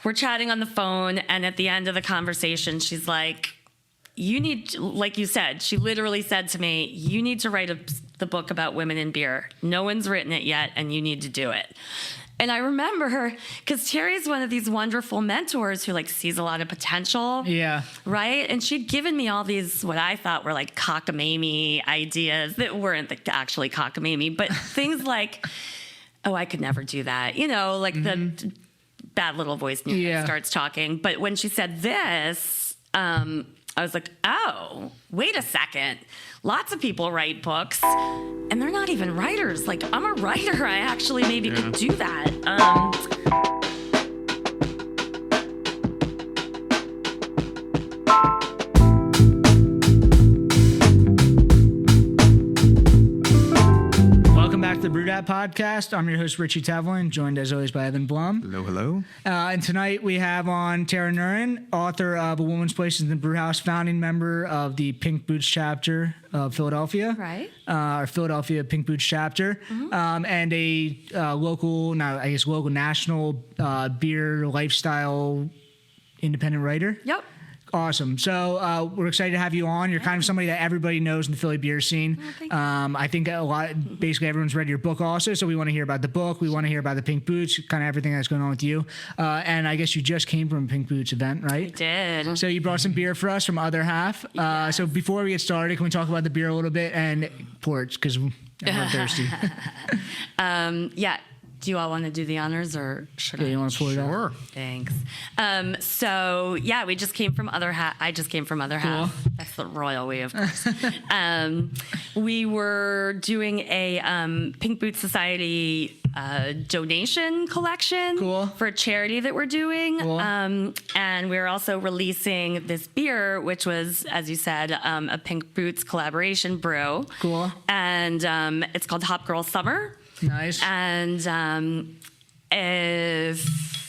we're chatting on the phone, and at the end of the conversation, she's like, you need, like you said, she literally said to me, you need to write the book about women in beer. No one's written it yet, and you need to do it. And I remember her, because Terry's one of these wonderful mentors who like sees a lot of potential. Yeah. Right? And she'd given me all these, what I thought were like cockamamie ideas that weren't actually cockamamie, but things like, oh, I could never do that. You know, like the bad little voice starts talking. But when she said this, I was like, oh, wait a second. Lots of people write books, and they're not even writers. Like, I'm a writer. I actually maybe could do that. Welcome back to the BrewedAt podcast. I'm your host, Richie Tevlin, joined as always by Evan Blum. Hello, hello. And tonight we have on Tara Nurin, author of A Woman's Place in the Brewhouse, founding member of the Pink Boots chapter of Philadelphia. Right. Our Philadelphia Pink Boots chapter. And a local national beer lifestyle independent writer. Yep. Awesome. So we're excited to have you on. You're kind of somebody that everybody knows in the Philly beer scene. I think basically everyone's read your book also, so we want to hear about the book. We want to hear about the Pink Boots, kind of everything that's going on with you. And I guess you just came from a Pink Boots event, right? I did. So you brought some beer for us from Other Half. Yes. So before we get started, can we talk about the beer a little bit and pour it, because I'm thirsty. Yeah. Do you all want to do the honors, or should I? You want to pour it out? Sure. Thanks. So yeah, we just came from Other Half. I just came from Other Half. That's the royal way, of course. We were doing a Pink Boots Society donation collection for a charity that we're doing. And we're also releasing this beer, which was, as you said, a Pink Boots collaboration brew. And it's called Hop Girl Summer. Nice. And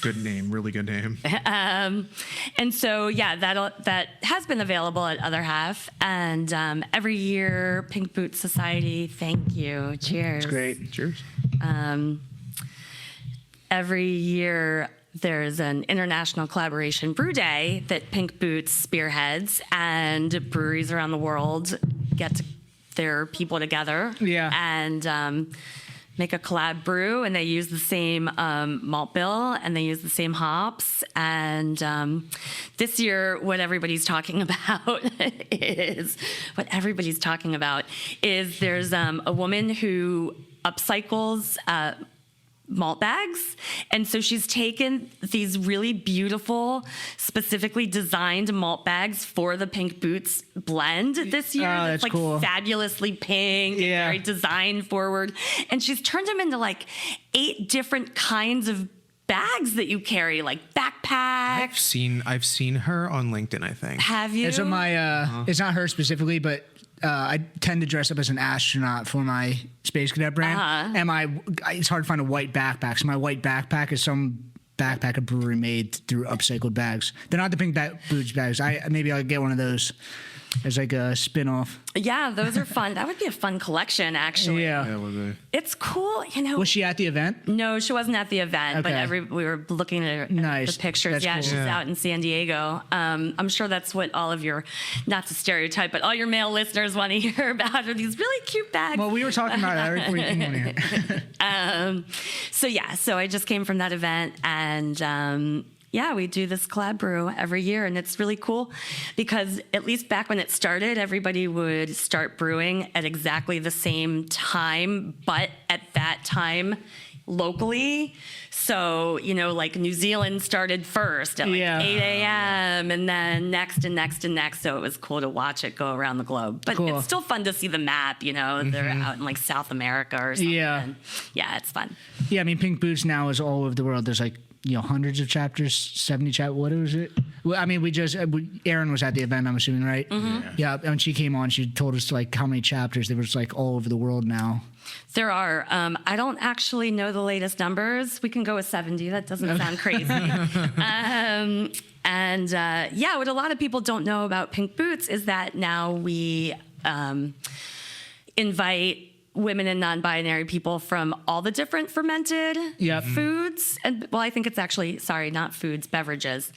Good name, really good name. and so yeah, that has been available at Other Half, and every year Pink Boots Society. Thank you. Cheers. It's great. Cheers. Every year there's an international collaboration brew day that Pink Boots spearheads, and breweries around the world get their people together. And make a collab brew, and they use the same malt bill, and they use the same hops. And this year, what everybody's talking about is there's a woman who upcycles malt bags, and so she's taken these really beautiful, specifically designed malt bags for the Pink Boots blend this year. That's like cool. Fabulously pink and very design forward, and she's turned them into like 8 different kinds of bags that you carry, like backpacks. I've seen her on LinkedIn, I think. Have you? It's on my. It's not her specifically, but I tend to dress up as an astronaut for my Space Cadet brand. And it's hard to find a white backpack. So my white backpack is some backpack a brewery made through upcycled bags. They're not the Pink Boots bags. Maybe I'll get one of those as like a spin-off. Yeah, those are fun. That would be a fun collection, actually. Yeah. Yeah, was it? It's cool, you know. Was she at the event? No, she wasn't at the event, but we were looking at the pictures. That's cool. She's out in San Diego. I'm sure that's what all of your, not to stereotype, but all your male listeners want to hear about are these really cute bags. Well, we were talking about that right before you came on here. So I just came from that event, and we do this collab brew every year, and it's really cool because at least back when it started, everybody would start brewing at exactly the same time, but at that time locally. So, you know, like New Zealand started first at like 8 a.m. and then next and next and next. So it was cool to watch it go around the globe. But it's still fun to see the map, you know, they're out in like South America or something. Yeah, it's fun. Yeah, I mean, Pink Boots now is all over the world. There's like, you know, hundreds of chapters, 70 chapters. What was it? Well, I mean, Erin was at the event, I'm assuming, right? Yeah, when she came on, she told us like how many chapters. There was like all over the world now. There are. I don't actually know the latest numbers. We can go with 70. That doesn't sound crazy. What a lot of people don't know about Pink Boots is that now we invite women and non-binary people from all the different fermented foods. And well, I think it's actually, sorry, not foods, beverages.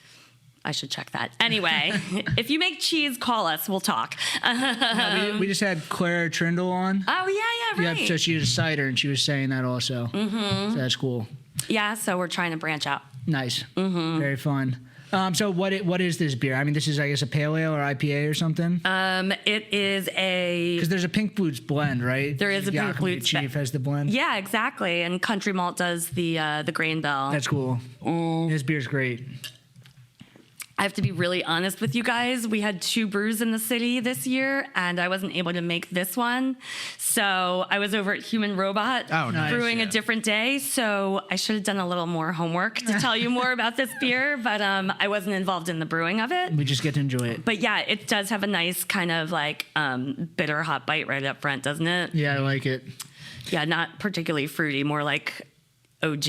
I should check that. Anyway, if you make cheese, call us. We'll talk. No, we just had Claire Trindle on. Oh, yeah, right. Yeah, so she was a cider, and she was saying that also. So that's cool. Yeah, so we're trying to branch out. Nice. Very fun. So what is this beer? I mean, this is, I guess, a pale ale or IPA or something? It is a... Because there's a Pink Boots blend, right? There is a Pink Boots. Chief has the blend. Yeah, exactly. And Country Malt does the grain bell. That's cool. This beer's great. I have to be really honest with you guys. We had 2 brews in the city this year, and I wasn't able to make this one. So I was over at Human Robot brewing a different day. So I should have done a little more homework to tell you more about this beer, but I wasn't involved in the brewing of it. We just get to enjoy it. But yeah, it does have a nice kind of like bitter hot bite right up front, doesn't it? Yeah, I like it. Yeah, not particularly fruity, more like OG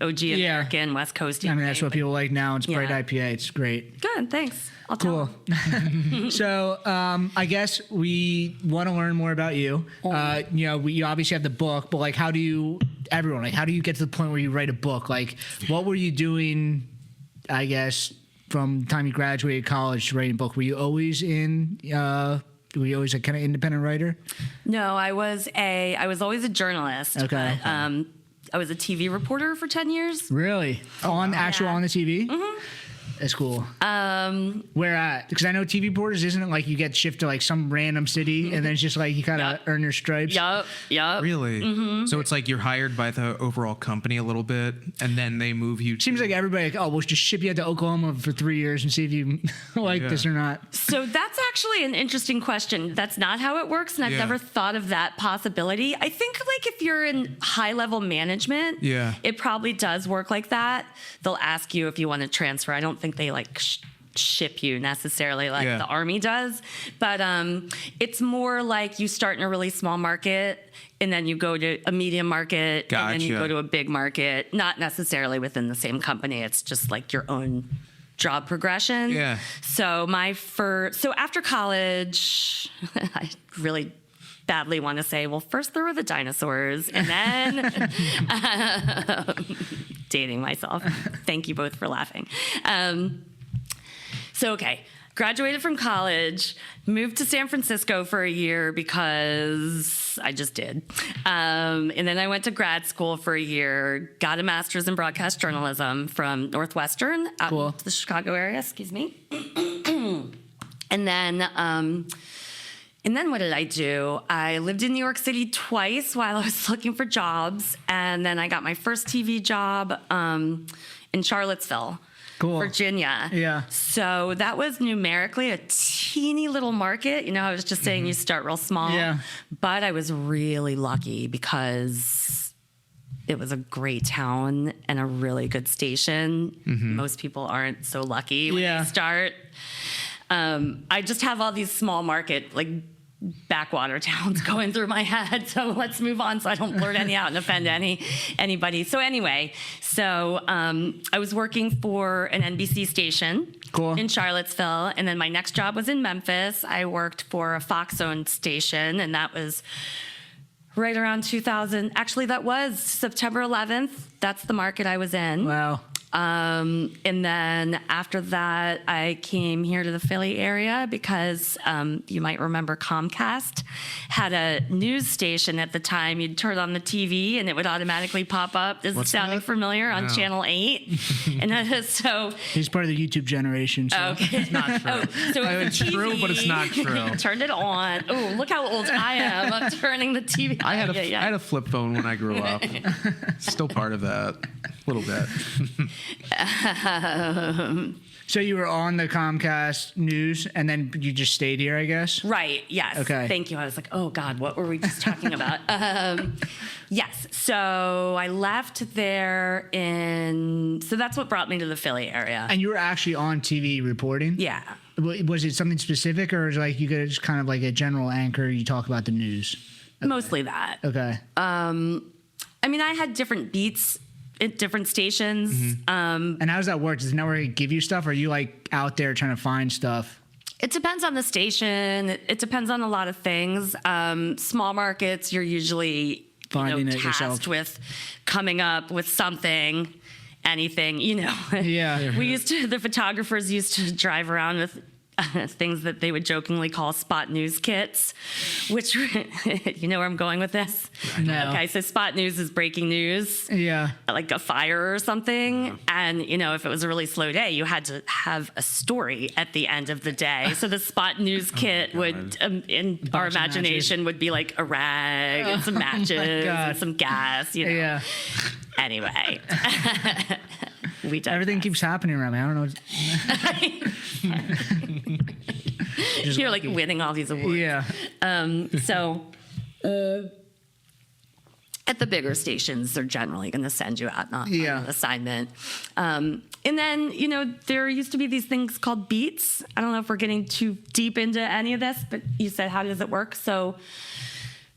American West Coast. I mean, that's what people like now. It's bright IPA. It's great. Good, thanks. I'll Cool. So I guess we want to learn more about you. You obviously have the book, but like, how do you get to the point where you write a book? Like, what were you doing, I guess, from the time you graduated college to writing a book? Were you always a kind of independent writer? No, I was always a journalist. Okay. But, I was a TV reporter for 10 years. Really? On the TV? Mm-hmm. That's cool. Where at? Because I know TV reporters, isn't it like you get shipped to like some random city and then it's just like you kind of earn your stripes? Yup. Really? Mm-hmm. So it's like you're hired by the overall company a little bit and then they move you. Seems like everybody like, we'll just ship you out to Oklahoma for 3 years and see if you like this or not. So that's actually an interesting question. That's not how it works, and I've never thought of that possibility. I think like if you're in high-level management, it probably does work like that. They'll ask you if you want to transfer. I don't think they like ship you necessarily like the Army does, but it's more like you start in a really small market and then you go to a medium market and then you go to a big market, not necessarily within the same company. It's just like your own job progression. Yeah. So after college, I really badly want to say, well, first there were the dinosaurs, and then dating myself. Thank you both for laughing. Graduated from college, moved to San Francisco for a year because I just did. And then I went to grad school for a year, got a master's in broadcast journalism from Northwestern out in the Chicago area, And then what did I do? I lived in New York City twice while I was looking for jobs. And then I got my first TV job in Charlottesville, Virginia. Yeah. So that was numerically a teeny little market. You know, I was just saying you start real small. Yeah. But I was really lucky because it was a great town and a really good station. Most people aren't so lucky when they start. I just have all these small market, like, backwater towns going through my head. So let's move on so I don't blurt any out and offend anybody. So anyway, I was working for an NBC station in Charlottesville. And then my next job was in Memphis. I worked for a Fox-owned station, and that was right around 2000. Actually, that was September 11th. That's the market I was in. Wow. And then after that, I came here to the Philly area because you might remember Comcast had a news station at the time. You'd turn on the TV and it would automatically pop up. Is it sounding familiar? On Channel 8? And so he's part of the YouTube generation. So. Okay. It's not true. It's true, but it's not true. Turned it on. Oh, look how old I am. I'm turning the TV on. I had a flip phone when I grew up. Still part of that. A little bit. So you were on the Comcast news, and then you just stayed here, I guess? Right, yes. Okay. Thank you. I was like, oh, God, what were we just talking about? Yes. So I left there so that's what brought me to the Philly area. And you were actually on TV reporting? Yeah. Was it something specific, or was it like you could just kind of like a general anchor, you talk about the news? Okay. Mostly that. Okay. I mean, I had different beats at different stations. And how does that work? Does the network give you stuff, or are you like out there trying to find stuff? It depends on the station. It depends on a lot of things. Small markets, you're usually Finding it tasked yourself. with coming up with something, anything. Yeah. The photographers used to drive around with things that they would jokingly call spot news kits, which you know where I'm going with this? No. Okay, so spot news is breaking news. Yeah. Like a fire or something. And, if it was a really slow day, you had to have a story at the end of the day. So the spot news kit would, in our imagination, would be like a rag and some matches and some gas, Yeah. Anyway. We did Everything that. keeps happening around me. I don't know. You're like winning all these awards. Yeah. At the bigger stations, they're generally going to send you out on an assignment. And then, there used to be these things called beats. I don't know if we're getting too deep into any of this, but you said, how does it work? So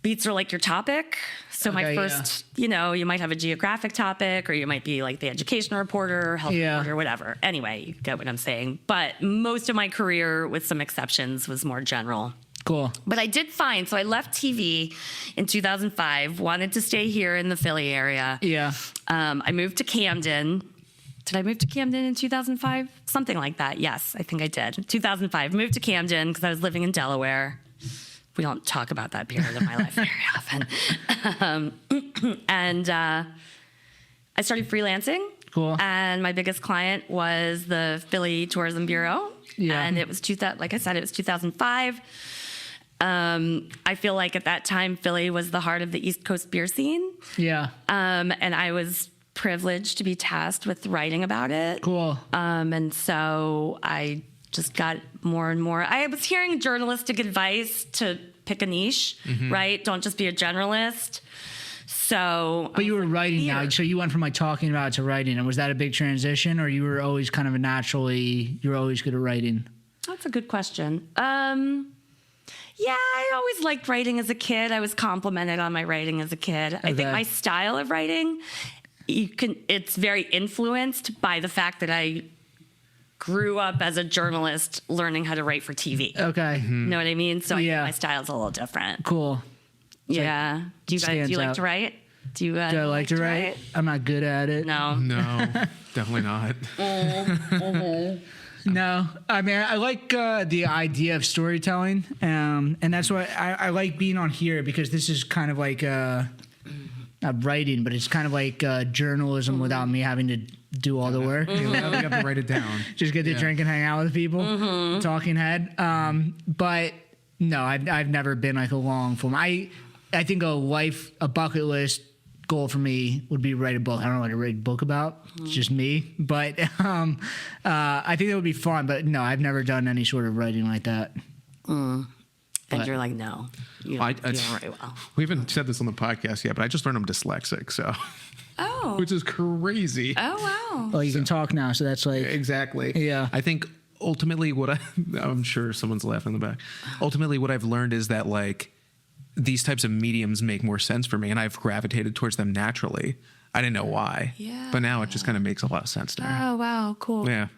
beats are like your topic. So my first, you might have a geographic topic, or you might be like the education reporter, health reporter, whatever. Anyway, you get what I'm saying. But most of my career, with some exceptions, was more general. Cool. But I did find, so I left TV in 2005, wanted to stay here in the Philly area. Yeah. I moved to Camden. Did I move to Camden in 2005? Something like that. Yes, I think I did. 2005, moved to Camden because I was living in Delaware. We don't talk about that period of my life very often. And I started freelancing. Cool. And my biggest client was the Philly Tourism Bureau. Yeah. And it was, like I said, it was 2005. I feel like at that time, Philly was the heart of the East Coast beer scene. Yeah. And I was privileged to be tasked with writing about it. Cool. And so I just got more and more. I was hearing journalistic advice to pick a niche, right? Don't just be a generalist. So, But you were writing now, so you went from like talking about it to writing. And was that a big transition, or you were always kind of you were always good at writing? That's a good question. Yeah, I always liked writing as a kid. I was complimented on my writing as a kid. I think my style of writing, it's very influenced by the fact that I grew up as a journalist learning how to write for TV. Okay. You know what I mean? So I think Yeah. my style's a little different. Cool. Yeah. Do you stands like out. to write? Do you Do I like to write? I'm not good at it. No. No, definitely not. No, I mean, I like the idea of storytelling, and that's why I like being on here, because this is kind of like not writing, but it's kind of like journalism without me having to do all the work. You have to write it down. Just get to drink and hang out with people, talking head. But no, I've never been like a long form. I think a bucket list goal for me would be write a book. I don't know what to write a book about. It's just me. But I think that would be fun. But no, I've never done any sort of writing like that. And you're like, no, you don't write well. We haven't said this on the podcast yet, but I just learned I'm dyslexic, so Oh. which is crazy. Oh, wow. Well, you can talk now, so that's like Exactly. Yeah. I think ultimately I'm sure someone's laughing in the back. Ultimately, what I've learned is that like these types of mediums make more sense for me, and I've gravitated towards them naturally. I didn't know why. Yeah. But now it just kind of makes a lot of sense to me. Oh, wow. Cool. Yeah.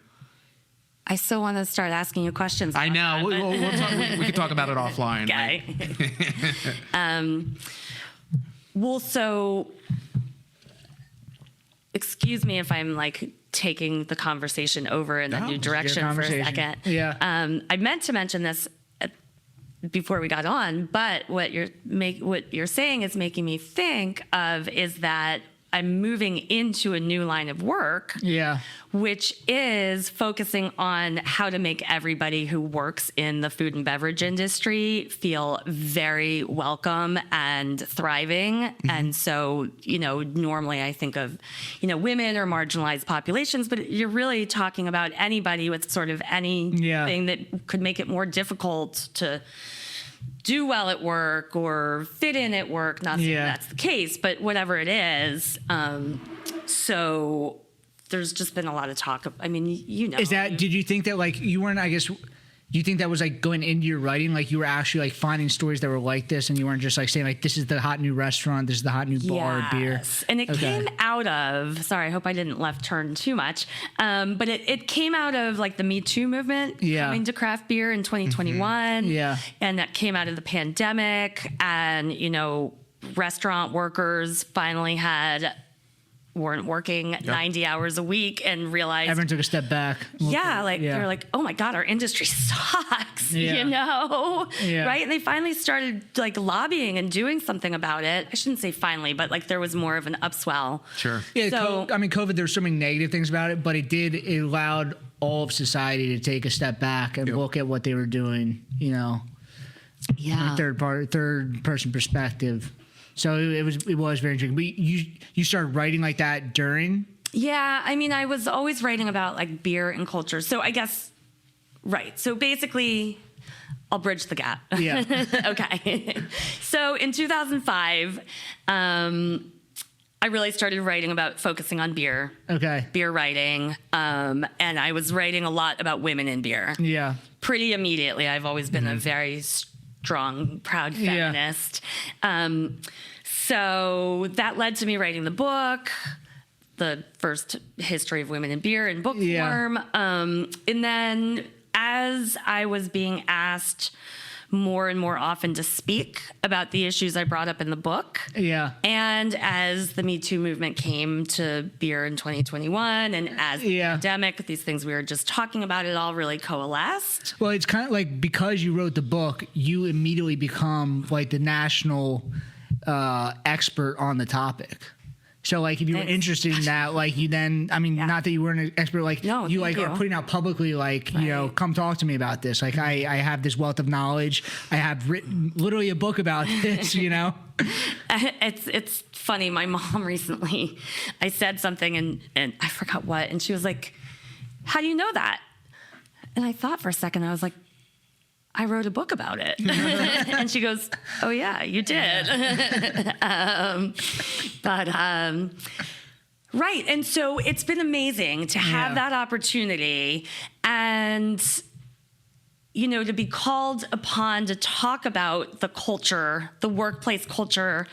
I still want to start asking you questions. I about know. that, We could talk about it offline. Okay. Well, so excuse me if I'm like taking the conversation over in a No, new it's your direction for a conversation. second. Yeah. I meant to mention this before we got on, but what you're saying is making me think of is that I'm moving into a new line of work. Yeah. Which is focusing on how to make everybody who works in the food and beverage industry feel very welcome and thriving. And so, normally I think of, women or marginalized populations, but you're really talking about anybody with sort of anything that could make it more difficult to do well at work or fit in at work. Not saying that's the case, but whatever it is. So there's just been a lot of talk of, Is that, did you think that like you weren't, I guess, Do you think that was like going into your writing, like you were actually like finding stories that were like this, and you weren't just like saying like, this is the hot new restaurant, this is the hot new bar or beer? Yes, and it came out of, sorry, I hope I didn't left turn too much, but it came out of like the Me Too movement coming to craft beer in 2021. Yeah. And that came out of the pandemic, and, you know, restaurant workers finally weren't working 90 hours a week and realized Everyone took a step back. they're like, oh my God, our industry sucks, you know? Right? And they finally started like lobbying and doing something about it. I shouldn't say finally, but like there was more of an upswell. Sure. Yeah, So- COVID, there were so many negative things about it, but it allowed all of society to take a step back and look at what they were doing, you know, Yeah. third person perspective. So it was very interesting. But you started writing like that during? Yeah, I mean, I was always writing about like beer and culture. So I guess, right. So basically, I'll bridge the gap. Yeah. Okay. So in 2005, I really started writing about focusing on beer. Okay. Beer writing. And I was writing a lot about women in beer. Yeah. Pretty immediately. I've always been a very strong, proud feminist. So that led to me writing the book, the first history of women in beer in book form. And then as I was being asked more and more often to speak about the issues I brought up in the book. Yeah. And as the Me Too movement came to beer in 2021, and as the pandemic, these things we were just talking about, it all really coalesced. Well, it's kind of like because you wrote the book, you immediately become like the national expert on the topic. So like if you were interested in that, like you then, I mean, not that you weren't an expert, like you like are putting out publicly, like, you know, come talk to me about this. Like I have this wealth of knowledge. I have written literally a book about this, you know? It's funny. My mom recently, I said something and I forgot what, and she was like, how do you know that? And I thought for a second, I was like, I wrote a book about it. And she goes, oh yeah, you did. Right. And so it's been amazing to have that opportunity and, you know, to be called upon to talk about the culture, the workplace culture.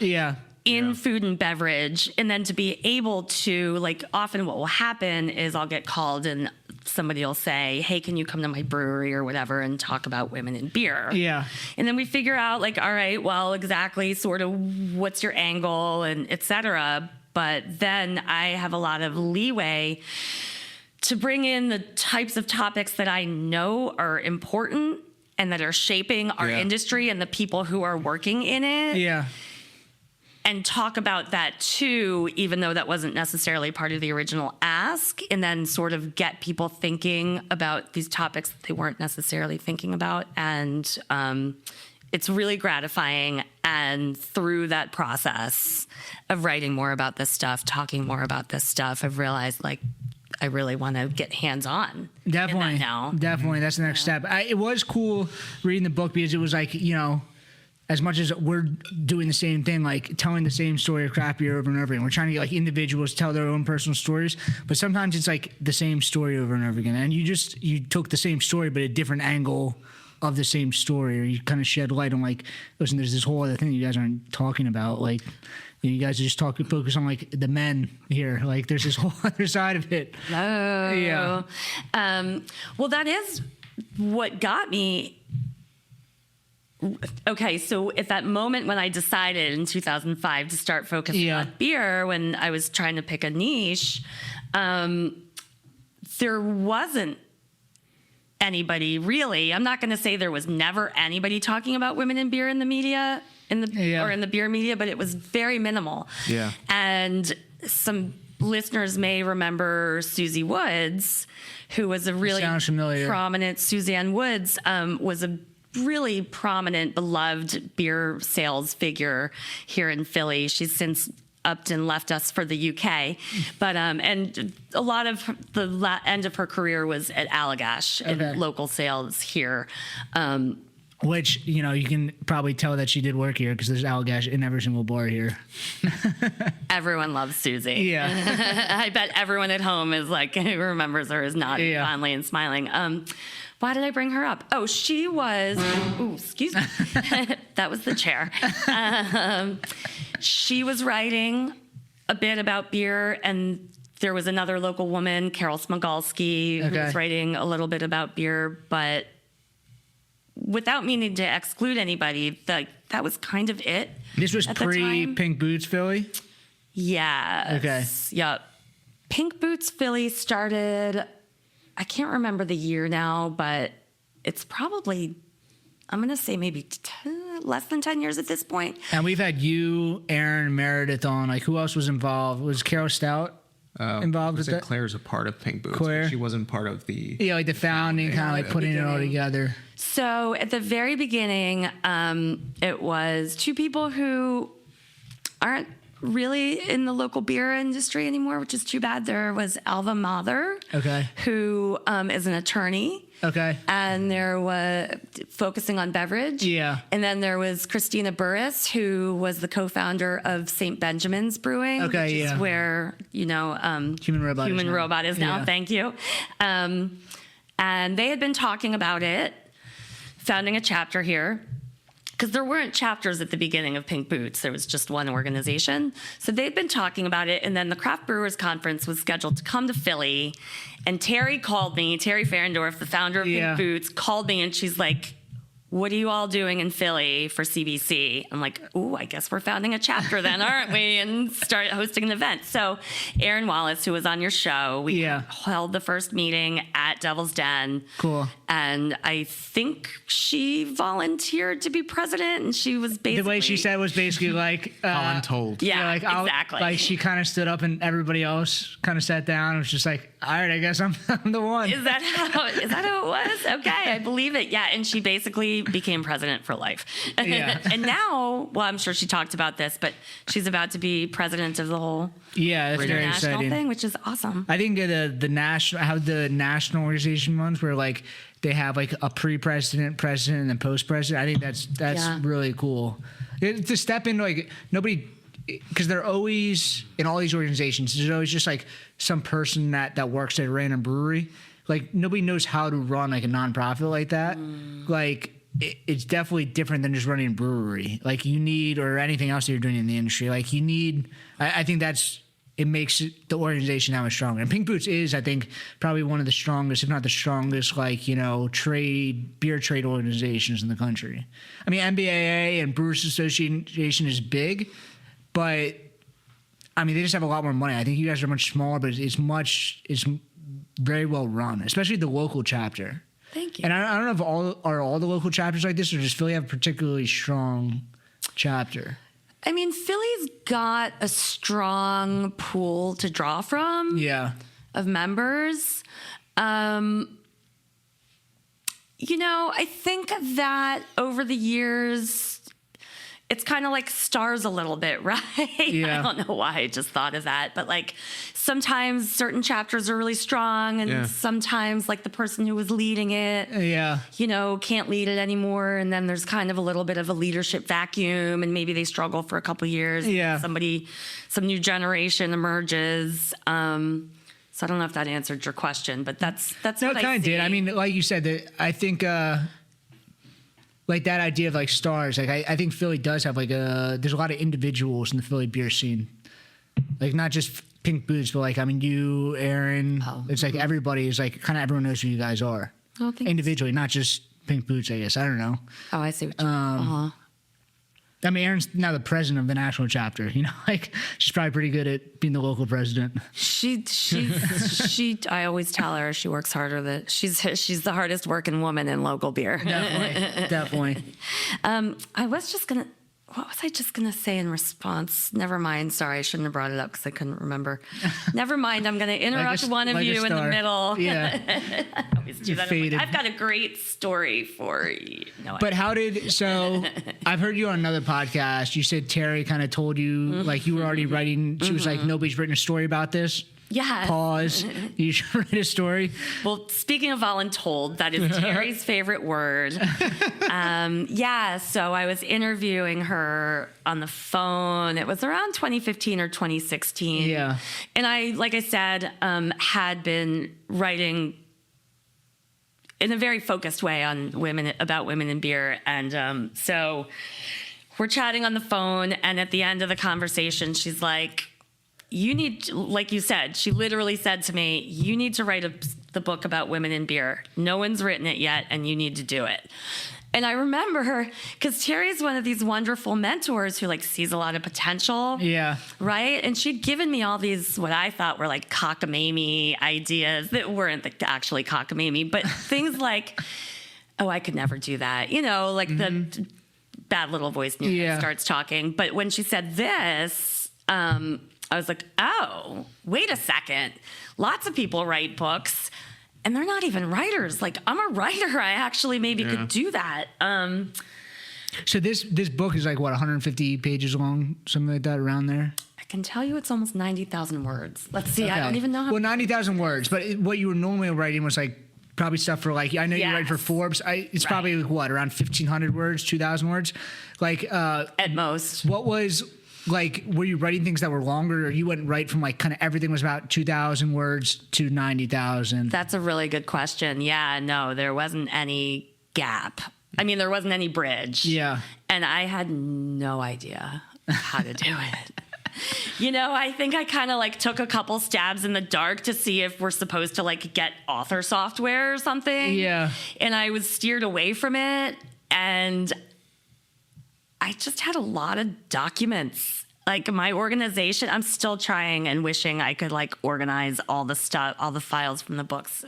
In food and beverage, and then to be able to, like, often what will happen is I'll get called and somebody will say, hey, can you come to my brewery or whatever and talk about women in beer? Yeah. And then we figure out, like, all right, well, exactly sort of what's your angle and et cetera. But then I have a lot of leeway to bring in the types of topics that I know are important and that are shaping our industry and the people who are working in it. Yeah. And talk about that too, even though that wasn't necessarily part of the original ask, and then sort of get people thinking about these topics that they weren't necessarily thinking about. And it's really gratifying. And through that process of writing more about this stuff, talking more about this stuff, I've realized, like, I really want to get hands-on. Definitely. In that now. Definitely. That's the next step. It was cool reading the book because it was like, you know, as much as we're doing the same thing, like telling the same story of craft beer over and over again, we're trying to get like individuals to tell their own personal stories, but sometimes it's like the same story over and over again. And you took the same story, but a different angle of the same story, or you kind of shed light on like, listen, there's this whole other thing you guys aren't talking about. Like, you guys are just focus on like the men here. Like there's this whole other side of it. Oh. Yeah. Well, that is what got me. Okay, so at that moment when I decided in 2005 to start focusing on beer, when I was trying to pick a niche, there wasn't anybody really. I'm not going to say there was never anybody talking about women in beer in the media, or in the beer media, but it was very minimal. Yeah. And some listeners may remember Susie Woods, who was a really prominent, Suzanne Woods was a really prominent, beloved beer sales figure here in Philly. She's since upped and left us for the UK. But, and a lot of the end of her career was at Allagash in local sales here. Which, you know, you can probably tell that she did work here because there's Allagash in every single bar here. Everyone loves Susie. Yeah. I bet everyone at home is like, who remembers her is nodding fondly and smiling. Why did I bring her up? Oh, she was, excuse me. That was the chair. She was writing a bit about beer, and there was another local woman, Carol Smagalski, who was writing a little bit about beer, but without meaning to exclude anybody, that was kind of it. This was pre-Pink Boots Philly? Yeah. Okay. Yep. Pink Boots Philly started, I can't remember the year now, but it's probably, I'm going to say maybe less than 10 years at this point. And we've had you, Aaron, Meredith on. Like, who else was involved? Was Carol Stout involved with that? Claire's a part of Pink Boots. Claire? But she wasn't part of the... Yeah, like the founding, kind of like putting it all together. So at the very beginning, it was two people who aren't really in the local beer industry anymore, which is too bad. There was Alva Mather, who is an attorney. Okay. And there was focusing on beverage. Yeah. And then there was Christina Burris, who was the co-founder of St. Benjamin's Brewing, which is where, Human Robot is now. Thank you. And they had been talking about it, founding a chapter here. Because there weren't chapters at the beginning of Pink Boots. There was just one organization. So they'd been talking about it, and then the Craft Brewers Conference was scheduled to come to Philly, and Terry called me, Terry Ferendorf, the founder of Pink Boots, called me, and she's like, what are you all doing in Philly for CBC? I'm like, ooh, I guess we're founding a chapter then, aren't we? And started hosting an event. So Aaron Wallace, who was on your show, we held the first meeting at Devil's Den. Cool. And I think she volunteered to be president, and she was basically... The way she said was basically like... voluntold. Yeah, exactly. Like she kind of stood up and everybody else kind of sat down and was just like, all right, I guess I'm the one. Is that how it was? Okay, I believe it. Yeah, and she basically became president for life. Yeah. And now, well, I'm sure she talked about this, but she's about to be president of the whole that's very international exciting thing, which is awesome. I think the national, how the national organization ones where like they have like a pre-president, president, and then post-president. I think that's really cool. To step into like nobody, because they're always in all these organizations. There's always just like some person that works at a random brewery. Like nobody knows how to run like a nonprofit like that. Like it's definitely different than just running a brewery. Like you need, or anything else that you're doing in the industry. Like you need. I think it makes the organization that much stronger. And Pink Boots is, I think, probably one of the strongest, if not the strongest, like, beer trade organizations in the country. I mean, MBAA and Brewers Association is big, but, I mean, they just have a lot more money. I think you guys are much smaller, but it's very well run, especially the local chapter. Thank you. And I don't know if all the local chapters like this, or does Philly have a particularly strong chapter? I mean, Philly's got a strong pool to draw from of members. I think that over the years, it's kind of like stars a little bit, right? Yeah. I don't know why I just thought of that, but like sometimes certain chapters are really strong, and sometimes like the person who was leading it, can't lead it anymore, and then there's kind of a little bit of a leadership vacuum, and maybe they struggle for a couple years. Yeah, some new generation emerges. So I don't know if that answered your question, but that's no, what it kind of did. I mean, like you said, I think. Like that idea of like stars, like I think Philly does have like there's a lot of individuals in the Philly beer scene, like not just Pink Boots, but like, I mean, you, Aaron, it's like everybody is like, kind of everyone knows who you guys are. Oh, individually, not just Pink Boots, I guess. I don't know. Oh, I see what you I mean, Aaron's now the president of the national chapter. Like she's probably pretty good at being the local president. She. I always tell her she works harder than she's the hardest working woman in local beer. Definitely. What was I just gonna say in response? Never mind. Sorry, I shouldn't have brought it up because I couldn't remember. Never mind. I'm gonna interrupt one of you in the middle. Yeah. I always do that. I've got a great story for you. No, but I've heard you on another podcast. You said Terry kind of told you like you were already writing. She was like, nobody's written a story about this. Yeah. Pause. You should write a story. Well, speaking of voluntold, that is Terry's favorite word. So I was interviewing her on the phone. It was around 2015 or 2016. Yeah. And I, like I said, had been writing in a very focused way on about women in beer. And so we're chatting on the phone, and at the end of the conversation, she's like, you need, like you said, she literally said to me, you need to write the book about women in beer. No one's written it yet, and you need to do it. And I remember her, because Terry's one of these wonderful mentors who like sees a lot of potential. Yeah. Right? And she'd given me all these, what I thought were like cockamamie ideas that weren't actually cockamamie, but things like, oh, I could never do that. You know, like the bad little voice starts talking. But when she said this, I was like, oh, wait a second. Lots of people write books, and they're not even writers. Like, I'm a writer. I actually maybe could do that. So this book is like, what, 150 pages long? Something like that, around there? I can tell you it's almost 90,000 words. Let's see. Okay. I don't even know how. Well, 90,000 words. But what you were normally writing was like probably stuff for like, I know you write for Forbes. It's probably like, what, around 1,500 words, 2,000 words? Like at most. What was... Like, were you writing things that were longer, or you wouldn't write from like kind of everything was about 2,000 words to 90,000? That's a really good question. Yeah, no, there wasn't any gap. I mean, there wasn't any bridge. Yeah. And I had no idea how to do it. You know, I think I kind of like took a couple stabs in the dark to see if we're supposed to like get author software or something. Yeah. And I was steered away from it. And I just had a lot of documents. Like my organization, I'm still trying and wishing I could like organize all the stuff, all the files from the books.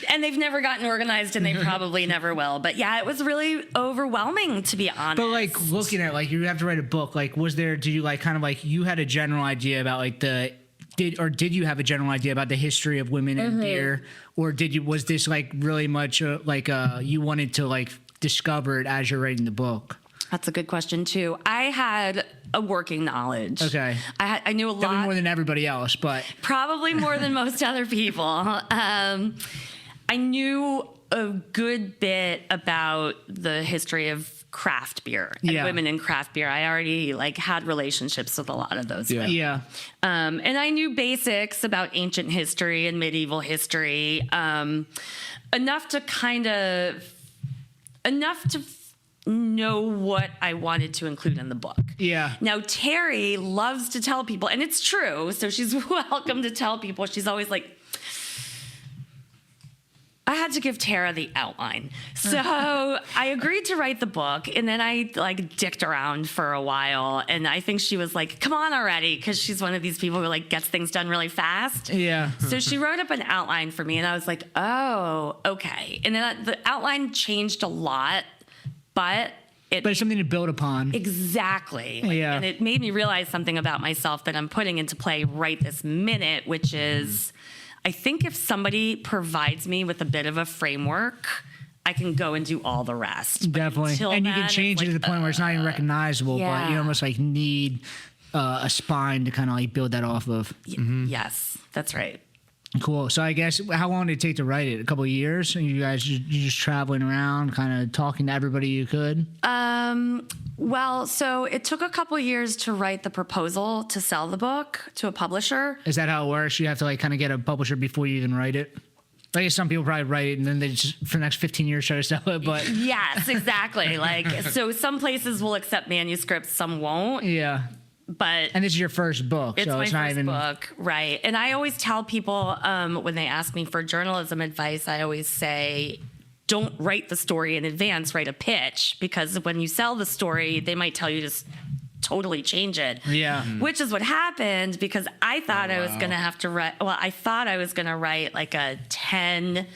And they've never gotten organized, and they probably never will. But yeah, it was really overwhelming, to be honest. But like looking at like, you have to write a book. Like, did you like kind of like, you had a general idea about like did you have a general idea about the history of women in beer, or was this like really much you wanted to like discover it as you're writing the book? That's a good question too. I had a working knowledge. Okay. I knew a lot. Definitely more than everybody else, but probably more than most other people. I knew a good bit about the history of craft beer and women in craft beer. I already like had relationships with a lot of those women. Yeah. And I knew basics about ancient history and medieval history, enough to know what I wanted to include in the book. Yeah. Now, Terry loves to tell people, and it's true, so she's welcome to tell people. She's always like, I had to give Tara the outline. So I agreed to write the book, and then I like dicked around for a while, and I think she was like, come on already, because she's one of these people who like gets things done really fast. Yeah. So she wrote up an outline for me, and I was like, oh, okay. And then the outline changed a lot, but it's something to build upon. Exactly. Yeah. And it made me realize something about myself that I'm putting into play right this minute, which is I think if somebody provides me with a bit of a framework, I can go and do all the rest. Definitely. And you can change it to the point where it's not even recognizable, but you almost like need a spine to kind of like build that off of. Yes, that's right. Cool. So I guess, how long did it take to write it? A couple of years? And you guys you just traveling around, kind of talking to everybody you could? Well, so it took a couple of years to write the proposal to sell the book to a publisher. Is that how it works? You have to like kind of get a publisher before you even write it? I guess some people probably write it and then they just for the next 15 years try to sell it, but yes, exactly. Like, so some places will accept manuscripts, some won't. Yeah. But and this is your first book, so it's not even book, right? And I always tell people when they ask me for journalism advice, I always say, don't write the story in advance, write a pitch, because when you sell the story, they might tell you to totally change it. Yeah. Which is what happened, because I thought I was going to have to write, I thought I was going to write like a 10-volume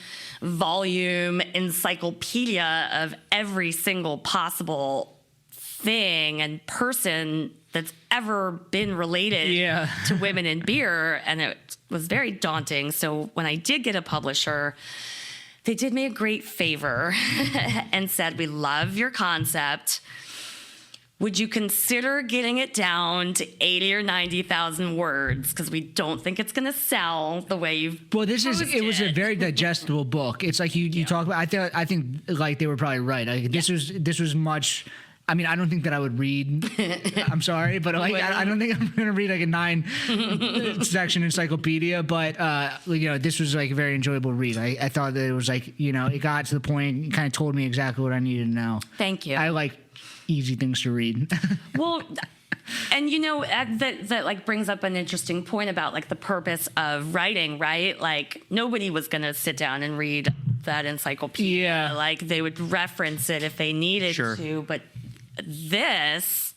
encyclopedia of every single possible thing and person that's ever been related to women in beer, and it was very daunting. So when I did get a publisher, they did me a great favor and said, we love your concept. Would you consider getting it down to 80 or 90,000 words? Because we don't think it's going to sell the way you've it was a very digestible book. It's like you talk about, I think like they were probably right. Like, this was much I mean, I don't think that I would read. I'm sorry, but like, I don't think I'm going to read like a 9-section encyclopedia. But this was like a very enjoyable read. I thought that it was like, it got to the point, it kind of told me exactly what I needed to know. Thank you. I like easy things to read. Well, and that like brings up an interesting point about like the purpose of writing, right? Like nobody was going to sit down and read that encyclopedia. Yeah. Like they would reference it if they needed to, but this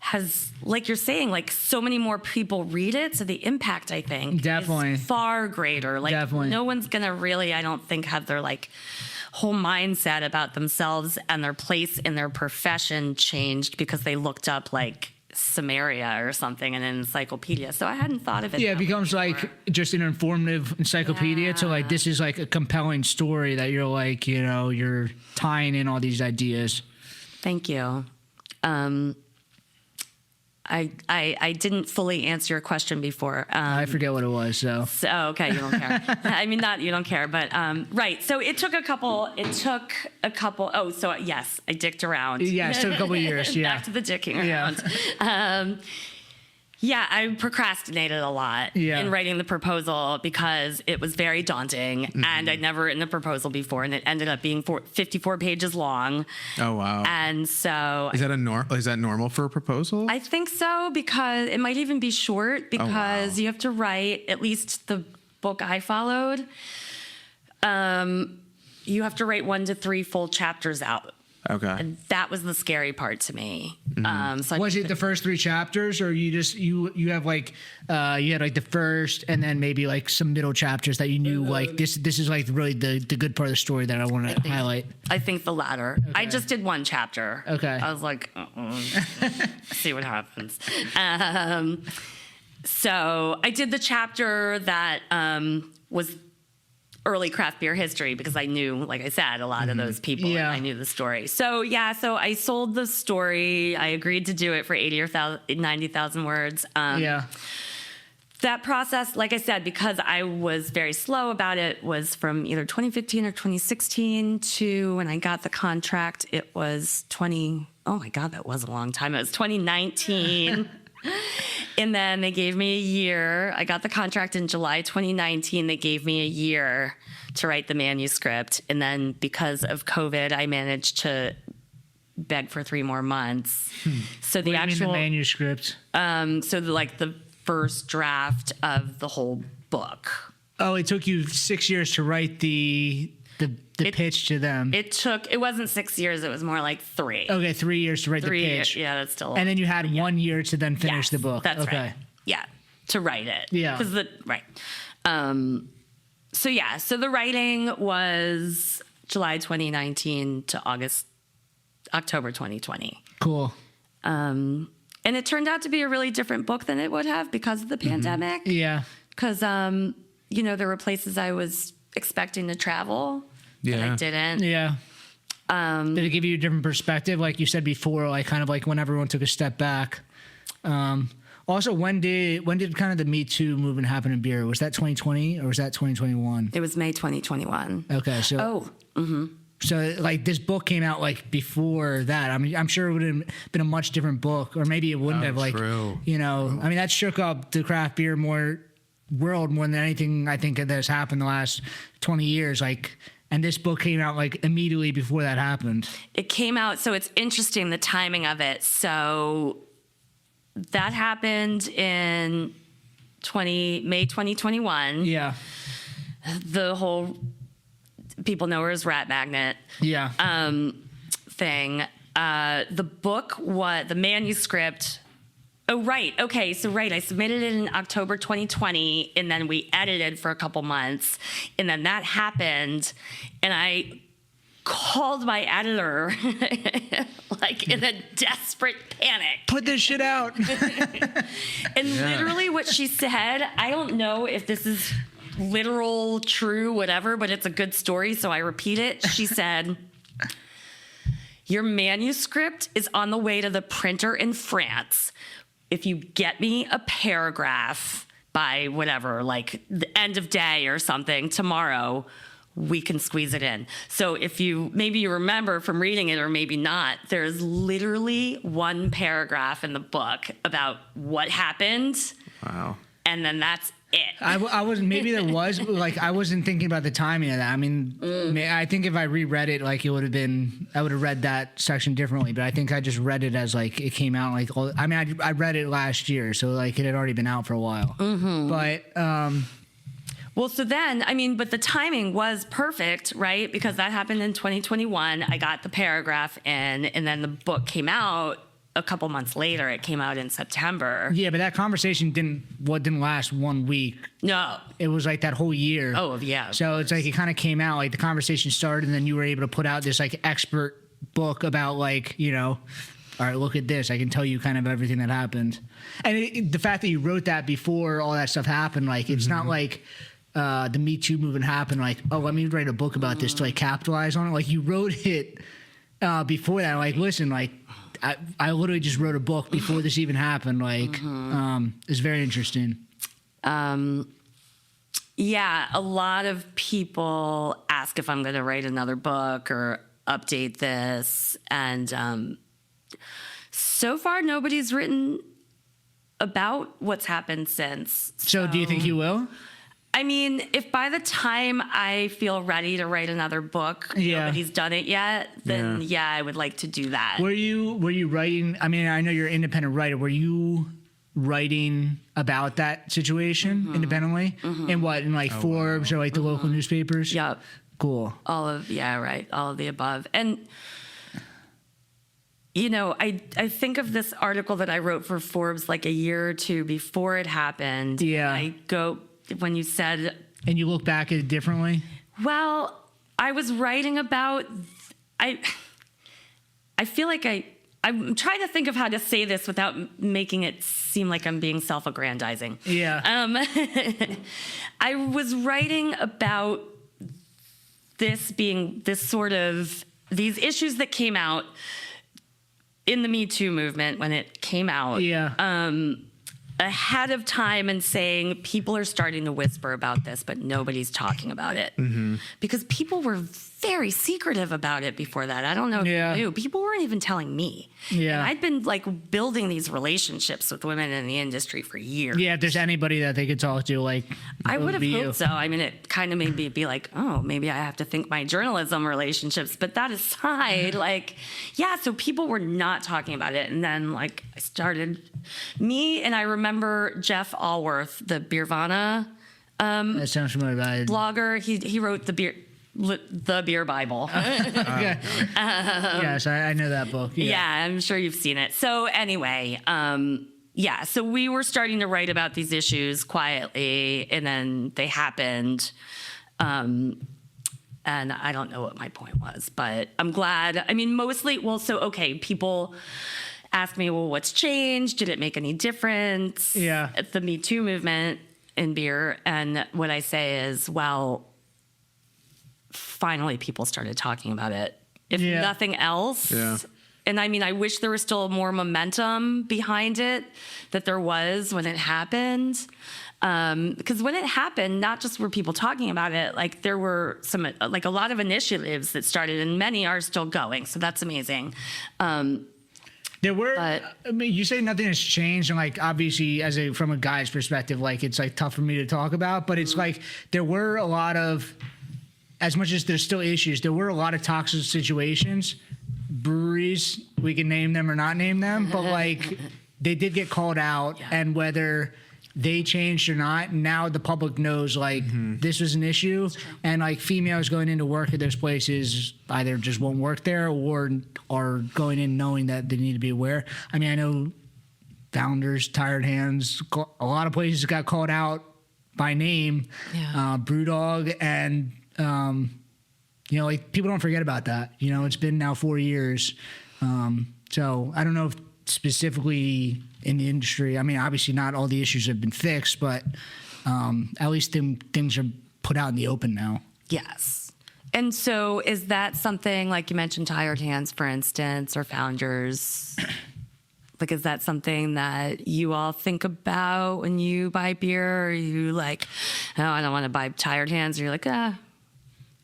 has, like you're saying, like so many more people read it, so the impact, I think, Definitely. is far greater. Like Definitely. no one's gonna really, I don't think, have their like whole mindset about themselves and their place in their profession changed because they looked up like Samaria or something in an encyclopedia. So I hadn't thought of it. Yeah, it that way becomes before. like just an informative encyclopedia to like, this is like a compelling story that you're like, you're tying in all these ideas. Thank you. I didn't fully answer your question before. I forget what it was, so. So, okay, you don't care. I mean, not you don't care, but right. So it took a couple. Oh, so yes, I dicked around. Yeah, it took a couple of years. Yeah. Back to the dicking around. Yeah, I procrastinated a lot in writing the proposal because it was very daunting, and I'd never written a proposal before, and it ended up being 54 pages long. Oh wow! And so is that normal for a proposal? I think so, because it might even be short because you have to write, at least the book I followed, you have to write 1 to 3 full chapters out. Okay. And that was the scary part to me. So Was it the first 3 chapters, or you just you have like you had like the first and then maybe like some middle chapters that you knew like this is like really the good part of the story that I want to highlight? I think the latter. I just did 1 chapter. Okay. I was like, see what happens. So I did the chapter that was early craft beer history because I knew, like I said, a lot of those people. Yeah. And I knew the story. So so I sold the story. I agreed to do it for 80 or 90,000 words. That process, like I said, because I was very slow about it, was from either 2015 or 2016 to when I got the contract. It was oh my God, that was a long time. It was 2019. And then they gave me a year. I got the contract in July 2019. They gave me a year to write the manuscript. And then because of COVID, I managed to beg for 3 more months. So the What do you mean actual the manuscript. the first draft of the whole book. Oh, it took you 6 years to write the pitch to them. It wasn't 6 years. It was more like 3. Okay, 3 years to write 3 the years. pitch. Yeah, that's still. And then you had 1 year to then finish Yes, the book. That's okay. right. Yeah, to write it. Yeah. Right. So the writing was July 2019 to October 2020. Cool. And it turned out to be a really different book than it would have because of the pandemic. Yeah. Because there were places I was expecting to travel. And I didn't. Yeah. Did it give you a different perspective, like you said before, like kind of like when everyone took a step back? Also, when did kind of the Me Too movement happen in beer? Was that 2020 or was that 2021? It was May 2021. Okay, so so like this book came out like before that. I mean, I'm sure it would have been a much different book, or maybe it wouldn't have. Like, true. I mean, that shook up the craft beer world more than anything I think that's happened the last 20 years. Like. And this book came out like immediately before that happened. It came out, so it's interesting the timing of it. So that happened in May 2021. Yeah. The whole people know her as Rat Magnet Yeah. thing. The book, the manuscript. Oh, right. Okay. So, right. I submitted it in October 2020, and then we edited for a couple months. And then that happened, and I called my editor like in a desperate panic. Put this shit out. And literally what she said, I don't know if this is literal, true, whatever, but it's a good story, so I repeat it. She said, "Your manuscript is on the way to the printer in France. If you get me a paragraph by whatever, like the end of day or something tomorrow, we can squeeze it in. So if maybe you remember from reading it or maybe not, there's literally one paragraph in the book about what happened. Wow. And then that's it. I wasn't, maybe there was, but like, I wasn't thinking about the timing of that. I mean, I think if I reread it, like, I would have read that section differently, but I think I just read it as like, it came out like, I read it last year, so like it had already been out for a while. But, well, so then, I mean, but the timing was perfect, right? Because that happened in 2021. I got the paragraph in, and then the book came out a couple months later. It came out in September. yeah, but that conversation didn't last 1 week. No. It was like that whole year. Oh, yeah. So it's like it kind of came out, like the conversation started, and then you were able to put out this like expert book about like, you know, all right, look at this. I can tell you kind of everything that happened. And the fact that you wrote that before all that stuff happened, like it's not like the Me Too movement happened, like, oh, let me write a book about this to like capitalize on it. Like you wrote it before that. Like, listen, like I literally just wrote a book before this even happened. Like, it's very interesting. Yeah, a lot of people ask if I'm going to write another book or update this. And so far, nobody's written about what's happened since. So do you think you will? I mean, if by the time I feel ready to write another book, nobody's done it yet, then yeah, I would like to do that. Were you writing? I mean, I know you're an independent writer. Were you writing about that situation independently? In what? In like Forbes or like the local newspapers? Yep. Cool. All of the above. And you know, I think of this article that I wrote for Forbes like a year or two before it happened. Yeah. I go when you said, and you look back at it differently. Well, I was writing about. I feel like I'm trying to think of how to say this without making it seem like I'm being self-aggrandizing. Yeah. I was writing about this being this sort of these issues that came out in the Me Too movement when it came out. Yeah. Ahead of time and saying people are starting to whisper about this, but nobody's talking about it. Because people were very secretive about it before that. I don't know if you knew. People weren't even telling me. Yeah. And I'd been like building these relationships with women in the industry for years. Yeah, if there's anybody that they could talk to, like, I would have you. hoped so. I mean, it kind of made me be like, oh, maybe I have to think my journalism relationships. But that aside, like, yeah, so people were not talking about it. And then, like, I started, and I remember Jeff Allworth, the Beervana That sounds familiar. blogger. He wrote the Beer Bible. Yes, I know that book. Yeah, I'm sure you've seen it. So anyway, yeah, so we were starting to write about these issues quietly, and then they happened. And I don't know what my point was, but I'm glad. I mean, mostly, people ask me, well, what's changed? Did it make any difference? Yeah. At the Me Too movement in beer? And what I say is, well, finally people started talking about it. If nothing else. Yeah. And I mean, I wish there was still more momentum behind it that there was when it happened. Because when it happened, not just were people talking about it, like there were a lot of initiatives that started, and many are still going. So that's amazing. There were, I mean, you say nothing has changed, and like obviously, from a guy's perspective, like it's like tough for me to talk about, but it's like there were a lot of, as much as there's still issues, there were a lot of toxic situations. Breweries, we can name them or not name them, but like they did get called out, and whether they changed or not, now the public knows like this was an issue, and like females going into work at those places either just won't work there or are going in knowing that they need to be aware. I mean, I know Founders, Tired Hands, a lot of places got called out by name, Brewdog, and you know, like people don't forget about that. You know, it's been now 4 years, so I don't know if specifically in the industry. I mean, obviously not all the issues have been fixed, but at least things are put out in the open now. Yes. And so is that something, like you mentioned Tired Hands, for instance, or Founders, like is that something that you all think about when you buy beer? Or are you like, oh, I don't want to buy Tired Hands? Or you're like,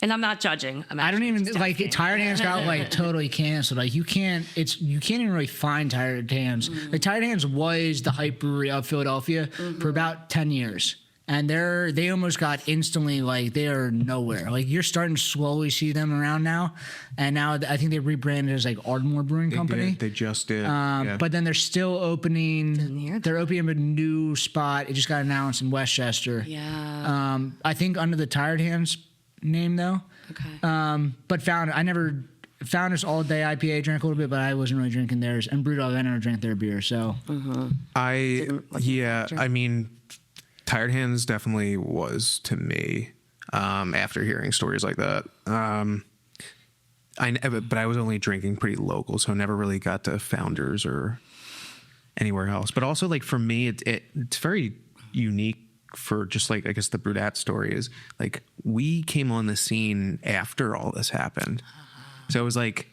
And I'm not judging. I don't even like Tired Hands got like totally canceled. Like you can't even really find Tired Hands. Like Tired Hands was the hype brewery of Philadelphia for about 10 years. And they almost got instantly like they are nowhere. Like you're starting to slowly see them around now. And now I think they rebranded as like Ardmore Brewing Company. They just did. But then they're still opening. They're opening a new spot. It just got announced in Westchester. Yeah. I think under the Tired Hands name though. Okay. But Founders all day IPA drank a little bit, but I wasn't really drinking theirs. And Brewdog, I never drank their beer. So I mean, Tired Hands definitely was to me after hearing stories like that. But I was only drinking pretty local, so I never really got to Founders or anywhere else. But also, like for me, it's very unique for just like I guess the BrewedAt story is like we came on the scene after all this happened, so it was like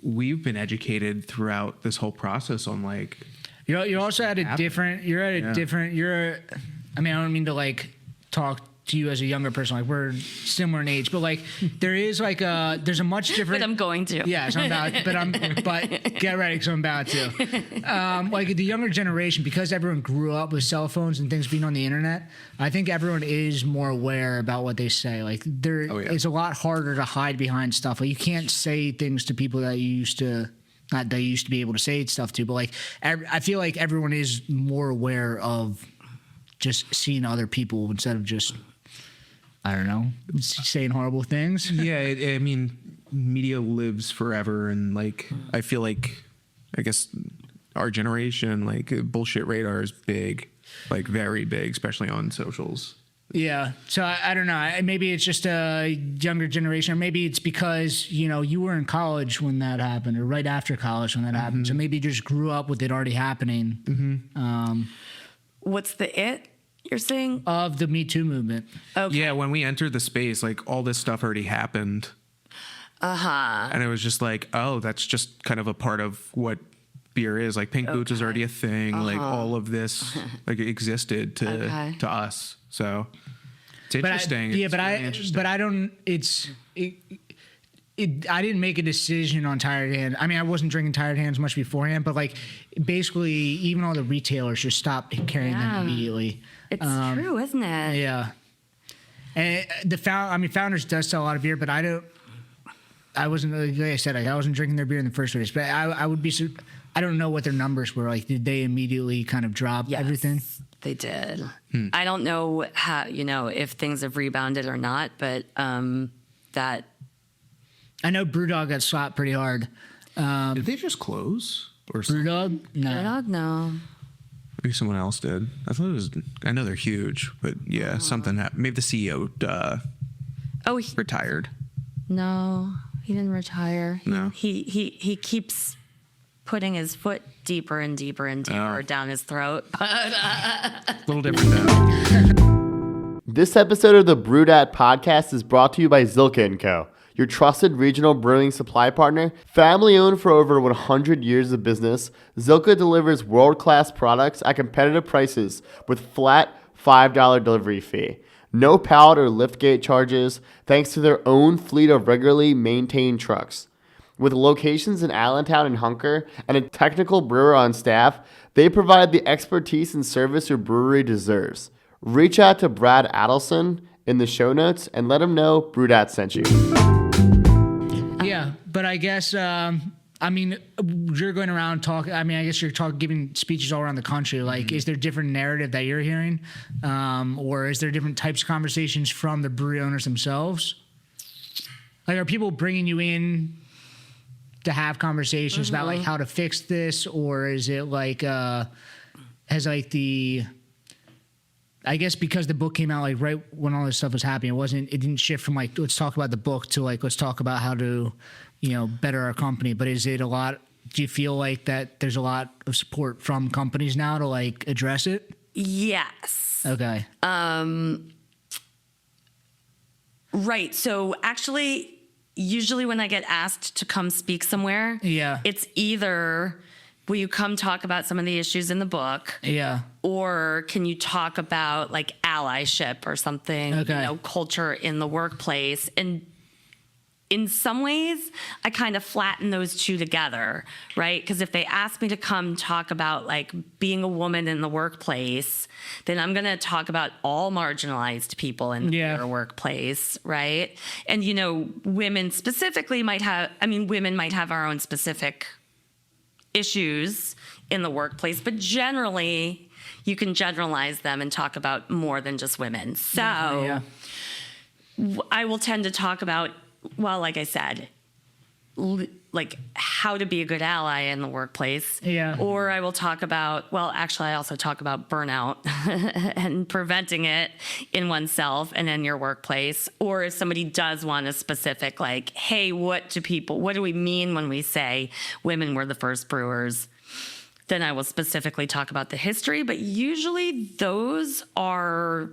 we've been educated throughout this whole process on like you're also at a different. I mean, I don't mean to like talk to you as a younger person. Like we're similar in age, but like there is like there's a much different. But I'm going to. Yeah, so but get ready because I'm about to. Like the younger generation, because everyone grew up with cell phones and things being on the internet, I think everyone is more aware about what they say. Like it's a lot harder to hide behind stuff. Like you can't say things to people that you used to. Not that you used to be able to say stuff to, but like I feel like everyone is more aware of just seeing other people instead of just, I don't know, saying horrible things. Yeah, I mean, media lives forever, and like I feel like, I guess our generation, like bullshit radar is big, like very big, especially on socials. Yeah, so I don't know. Maybe it's just a younger generation, or maybe it's because you were in college when that happened, or right after college when that happened. So maybe you just grew up with it already happening. What's the you're saying? Of the Me Too movement. Okay. Yeah, when we entered the space, like all this stuff already happened. And it was just like, oh, that's just kind of a part of what beer is. Like Pink Boots is already a thing. Like all of this like existed to us. So it's interesting. I didn't make a decision on Tired Hands. I mean, I wasn't drinking Tired Hands much beforehand, but like basically even all the retailers just stopped carrying them immediately. It's true, isn't it? Yeah. And Founders does sell a lot of beer, but I wasn't, like I said, I wasn't drinking their beer in the first place, but I would be, I don't know what their numbers were. Like, did they immediately kind of drop everything? They did. I don't know how, if things have rebounded or not, but that. I know Brewdog got slapped pretty hard. Did they just close? Or Brewdog? No. Brewdog? No. Maybe someone else did. I know they're huge, but yeah, something happened. Maybe the CEO retired. No, he didn't retire. No. He keeps putting his foot deeper and deeper and deeper down his throat. A little different now. This episode of the BrewedAt podcast is brought to you by Zilka & Co., your trusted regional brewing supply partner. Family owned for over 100 years of business, Zilka delivers world-class products at competitive prices with flat $5 delivery fee. No pallet or liftgate charges thanks to their own fleet of regularly maintained trucks. With locations in Allentown and Hunker and a technical brewer on staff, they provide the expertise and service your brewery deserves. Reach out to Brad Adelson in the show notes and let him know BrewedAt sent you. Yeah, but I guess, you're going around talking, I guess you're giving speeches all around the country. Like, is there a different narrative that you're hearing? Or is there different types of conversations from the brewery owners themselves? Like, are people bringing you in to have conversations about, like, how to fix this? Or is it, like, I guess because the book came out like right when all this stuff was happening, it didn't shift from like, let's talk about the book to like, let's talk about how to, better our company. But is it a lot, do you feel like that there's a lot of support from companies now to like address it? Yes. Okay. Right. So actually, usually when I get asked to come speak somewhere, Yeah. it's either will you come talk about some of the issues in the book? Yeah. Or can you talk about like allyship or something, Okay. culture in the workplace? And in some ways, I kind of flatten those two together, right? Because if they ask me to come talk about like being a woman in the workplace, then I'm going to talk about all marginalized people in their workplace, right? And, women specifically women might have our own specific issues in the workplace, but generally you can generalize them and talk about more than just women. So I will tend to talk about, well, like I said, like how to be a good ally in the workplace. Yeah. Or I will talk about, well, actually, I also talk about burnout and preventing it in oneself and in your workplace. Or if somebody does want a specific, like, hey, what do we mean when we say women were the first brewers? Then I will specifically talk about the history. But usually those are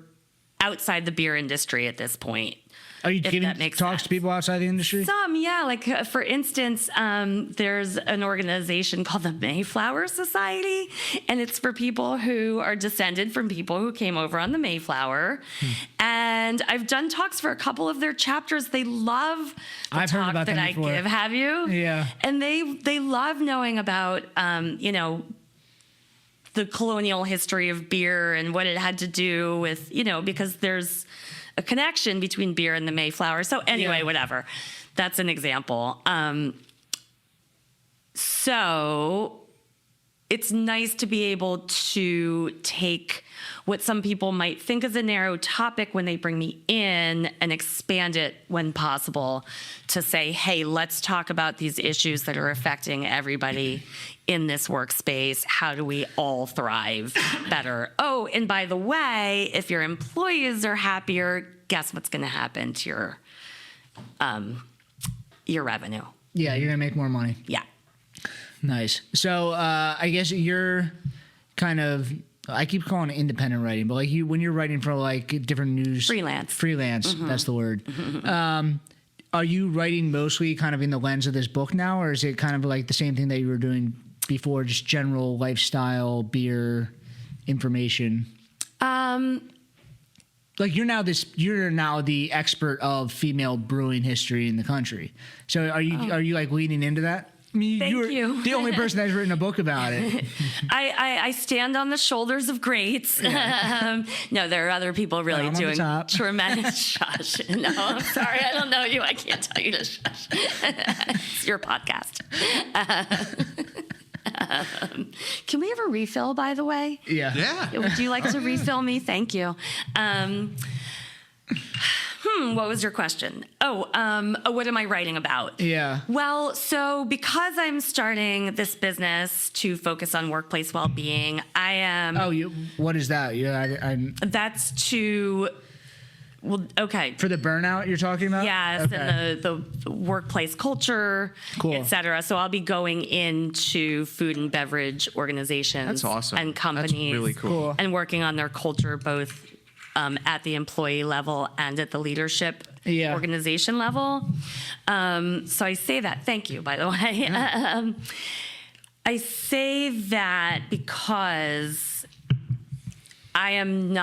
outside the beer industry at this point. Are you if giving that makes talks sense. to people outside the industry? Some, yeah. Like, for instance, there's an organization called the Mayflower Society, and it's for people who are descended from people who came over on the Mayflower. And I've done talks for a couple of their chapters. They love the I've heard talk about that them I before. give. Have you? Yeah. And they love knowing about, the colonial history of beer and what it had to do with, because there's a connection between beer and the Mayflower. So anyway, whatever. That's an example. So it's nice to be able to take what some people might think is a narrow topic when they bring me in and expand it when possible to say, hey, let's talk about these issues that are affecting everybody in this workspace. How do we all thrive better? Oh, and by the way, if your employees are happier, guess what's going to happen to your revenue? Yeah, you're going to make more money. Yeah. Nice. So I guess you're kind of, I keep calling it independent writing, but like when you're writing for like different news. Freelance, that's the word. Are you writing mostly kind of in the lens of this book now, or is it kind of like the same thing that you were doing before, just general lifestyle, beer information? Like you're now the expert of female brewing history in the country. So are you like leaning into that? I mean, Thank you're you. the only person that's written a book about it. I stand on the shoulders of greats. No, there are other people really doing tremendous shush. No, I'm sorry. I don't know you. I can't tell you to shush. It's your podcast. Can we have a refill, by the way? Yeah. Would you like to refill me? Thank you. What was your question? What am I writing about? Yeah. Well, so because I'm starting this business to focus on workplace well-being, I am... what is that? Yeah, That's to... Well, okay. For the burnout you're talking about? Yes, Okay. and the workplace culture, et cetera. So I'll be going into food and beverage organizations That's awesome. and companies. That's really cool. And working on their culture both at the employee level and at the leadership organization level. So I say that. Thank you, by the way. I say that because I am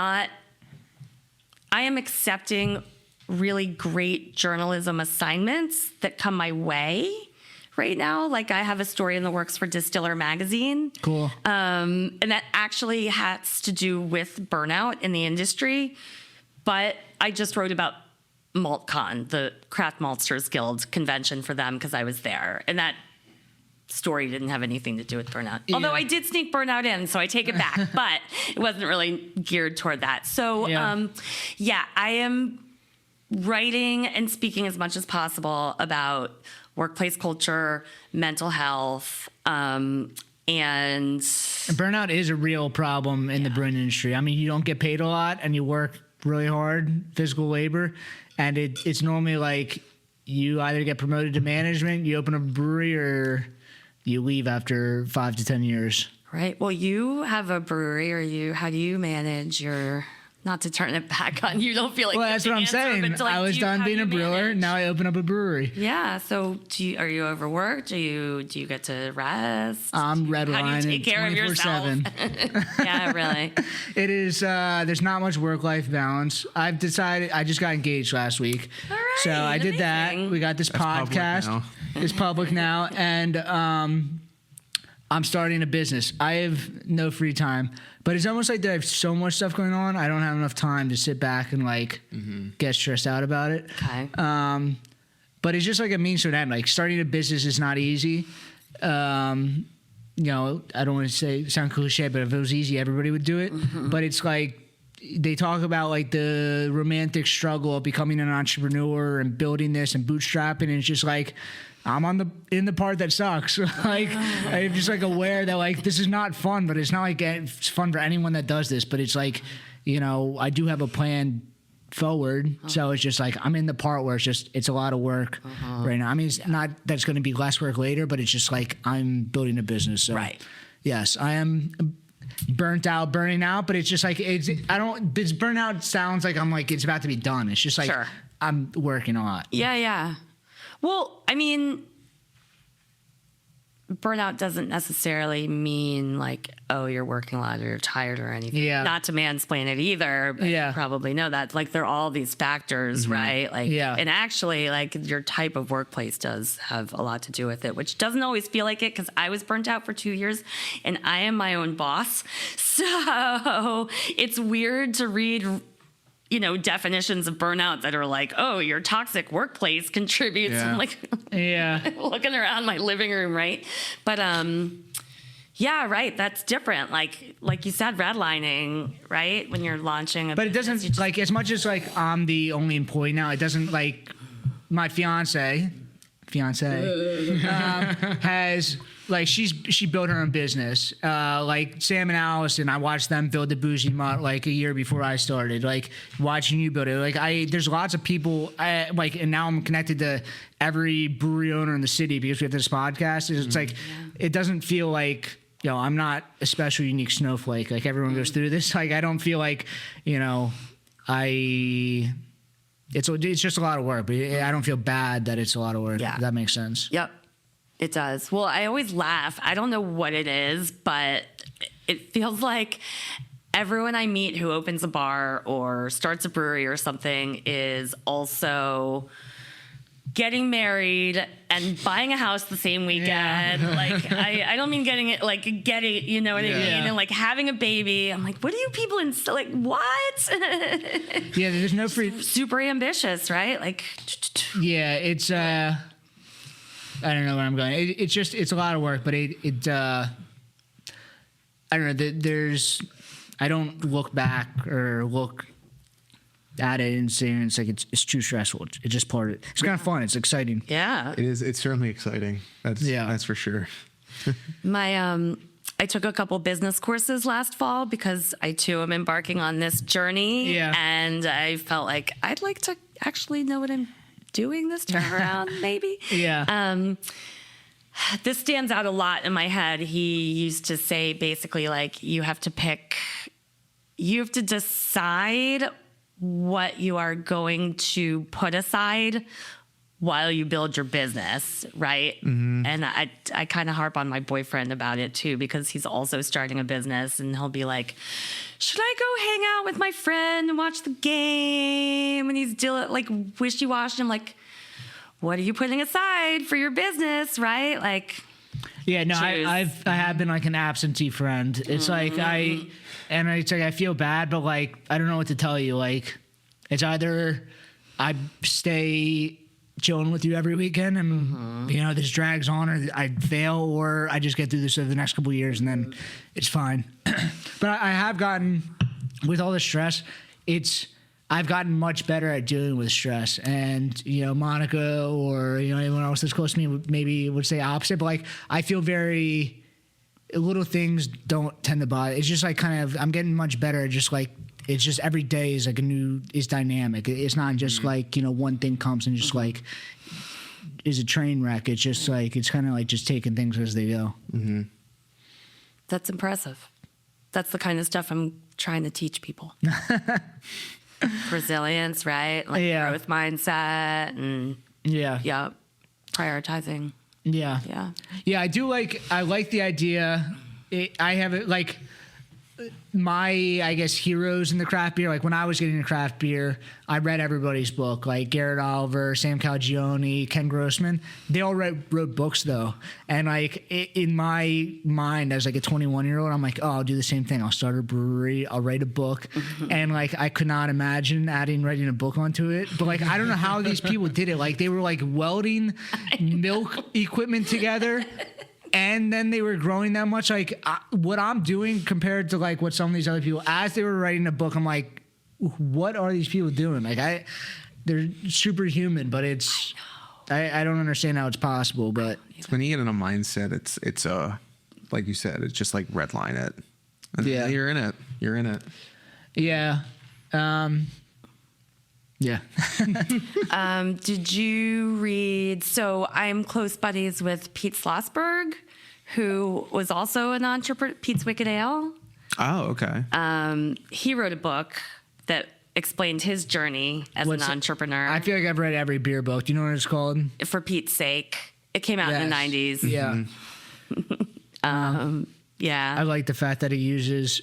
accepting really great journalism assignments that come my way right now. Like I have a story in the works for Distiller Magazine. Cool. And that actually has to do with burnout in the industry. But I just wrote about MaltCon, the Craft Maltsters Guild convention for them because I was there. And that story didn't have anything to do with burnout. Yeah. Although I did sneak burnout in, so I take it back. But it wasn't really geared toward that. So, I am writing and speaking as much as possible about workplace culture, mental health, and burnout is a real problem in the brewing industry. I mean, you don't get paid a lot and you work really hard, physical labor, and it's normally like you either get promoted to management, you open a brewery, or you leave after 5 to 10 years. Right. Well, you have a brewery, how do you manage your not to turn it back on. You don't feel like Well, you that's have what I'm to answer, saying. but to, like, I was done how being you a brewer. manage. Now I open up a brewery. Yeah. So are you overworked? Do you get to rest? I'm How do you redlining take care of yourself? 24/7. Yeah, really. It is. There's not much work-life balance. I've decided. I just got engaged last week, All right, so I did that. amazing. We got this public podcast. now. It's public now, and I'm starting a business. I have no free time, but it's almost like that I have so much stuff going on. I don't have enough time to sit back and like get stressed out about it. Okay. But it's just like a means to an end. Like starting a business is not easy. You know, I don't want to sound cliche, but if it was easy, everybody would do it. But it's like they talk about like the romantic struggle of becoming an entrepreneur and building this and bootstrapping. And it's just like I'm in the part that sucks. Like I'm just like aware that like this is not fun, but it's not like it's fun for anyone that does this. But it's like, you know, I do have a plan forward, so it's just like I'm in the part where it's a lot of work right now. I mean, it's not that it's going to be less work later, but it's just like I'm building a business. So Right. yes, I am burning out, but it's just like this burnout sounds like I'm like it's about to be done. It's just like Sure. I'm working a lot. Yeah. Well, I mean, burnout doesn't necessarily mean like, oh, you're working a lot or you're tired or anything. Yeah. Not to mansplain it either, but Yeah. you probably know that. Like, there are all these factors, right? Like, Yeah. and actually, like, your type of workplace does have a lot to do with it, which doesn't always feel like it because I was burnt out for 2 years and I am my own boss. So it's weird to read, you know, definitions of burnout that are like, oh, your toxic workplace contributes. Yeah. I'm like Yeah. looking around my living room, right? But yeah, right. That's different. Like you said, redlining, right? When you're launching a But it business, doesn't like as much as like I'm the only employee now. It doesn't like my fiance has like she built her own business. Like Sam and Adelson, I watched them build the Bougie Mutt like a year before I started. Like watching you build it. Like there's lots of people like, and now I'm connected to every brewery owner in the city because we have this podcast. It's like it doesn't feel like, you know, I'm not a special unique snowflake. Like everyone goes through this. Like I don't feel like, you know, it's just a lot of work, but I don't feel bad that it's a lot of work. Yeah. If that makes sense. Yep, it does. Well, I always laugh. I don't know what it is, but it feels like everyone I meet who opens a bar or starts a brewery or something is also getting married and buying a house the same weekend. Like I don't mean getting it, like getting, you know what I mean? Yeah. And like having a baby. I'm like, what are you people like, what? Yeah, there's no free. Super ambitious, right? Like, Yeah, it's I don't know where I'm going. It's a lot of work, but I don't know. I don't look back or look at it and say it's like it's too stressful. It's just part of it. It's kind of fun. It's exciting. yeah. It is. It's certainly exciting. That's for sure. I took a couple business courses last fall because I too am embarking on this journey. Yeah. And I felt like I'd like to actually know what I'm doing this time around, maybe. Yeah. This stands out a lot in my head. He used to say basically like you have to decide what you are going to put aside while you build your business, right? Mm-hmm. And I kind of harp on my boyfriend about it too, because he's also starting a business and he'll be like, should I go hang out with my friend and watch the game? And he's still like wishy-washy. I'm like, what are you putting aside for your business, right? Like, Yeah, no, choose. I have been like an absentee friend. It's like I feel bad, but like I don't know what to tell you. Like it's either I stay chilling with you every weekend and you know this drags on, or I fail, or I just get through this over the next couple of years and then it's fine. But I have gotten, with all the stress, I've gotten much better at dealing with stress. And, you know, Monica or, you know, anyone else that's close to me maybe would say opposite. But, like, I feel little things don't tend to bother. It's just, like, kind of, I'm getting much better at just, like, it's just every day is, like, is dynamic. It's not just, like, you know, one thing comes and just, like, is a train wreck. It's just, like, it's kind of, like, just taking things as they go. that's impressive. That's the kind of stuff I'm trying to teach people. Resilience, right? Like Yeah. growth mindset and prioritizing. Yeah. I like the idea. I have it like my, I guess, heroes in the craft beer. Like when I was getting into craft beer, I read everybody's book, like Garrett Oliver, Sam Calagione, Ken Grossman. They all wrote books though. And like in my mind as like a 21-year-old, I'm like, oh, I'll do the same thing. I'll start a brewery. I'll write a book. And like, I could not imagine writing a book onto it. But like, I don't know how these people did it. Like they were like welding milk equipment together. And then they were growing that much. Like what I'm doing compared to like what some of these other people, as they were writing a book, I'm like, what are these people doing? Like they're superhuman, but I don't understand how it's possible. But it's when you get in a mindset, it's like you said, it's just like redline it. And you're in it. You're in it. Yeah. Yeah. Did you read? So I'm close buddies with Pete Schlossberg, who was also an entrepreneur. Pete's Wicked Ale. Oh, okay. He wrote a book that explained his journey as an entrepreneur. I feel like I've read every beer book. Do you know what it's called? For Pete's sake. It came out in the 90s. Yeah. Yeah. I like the fact that he uses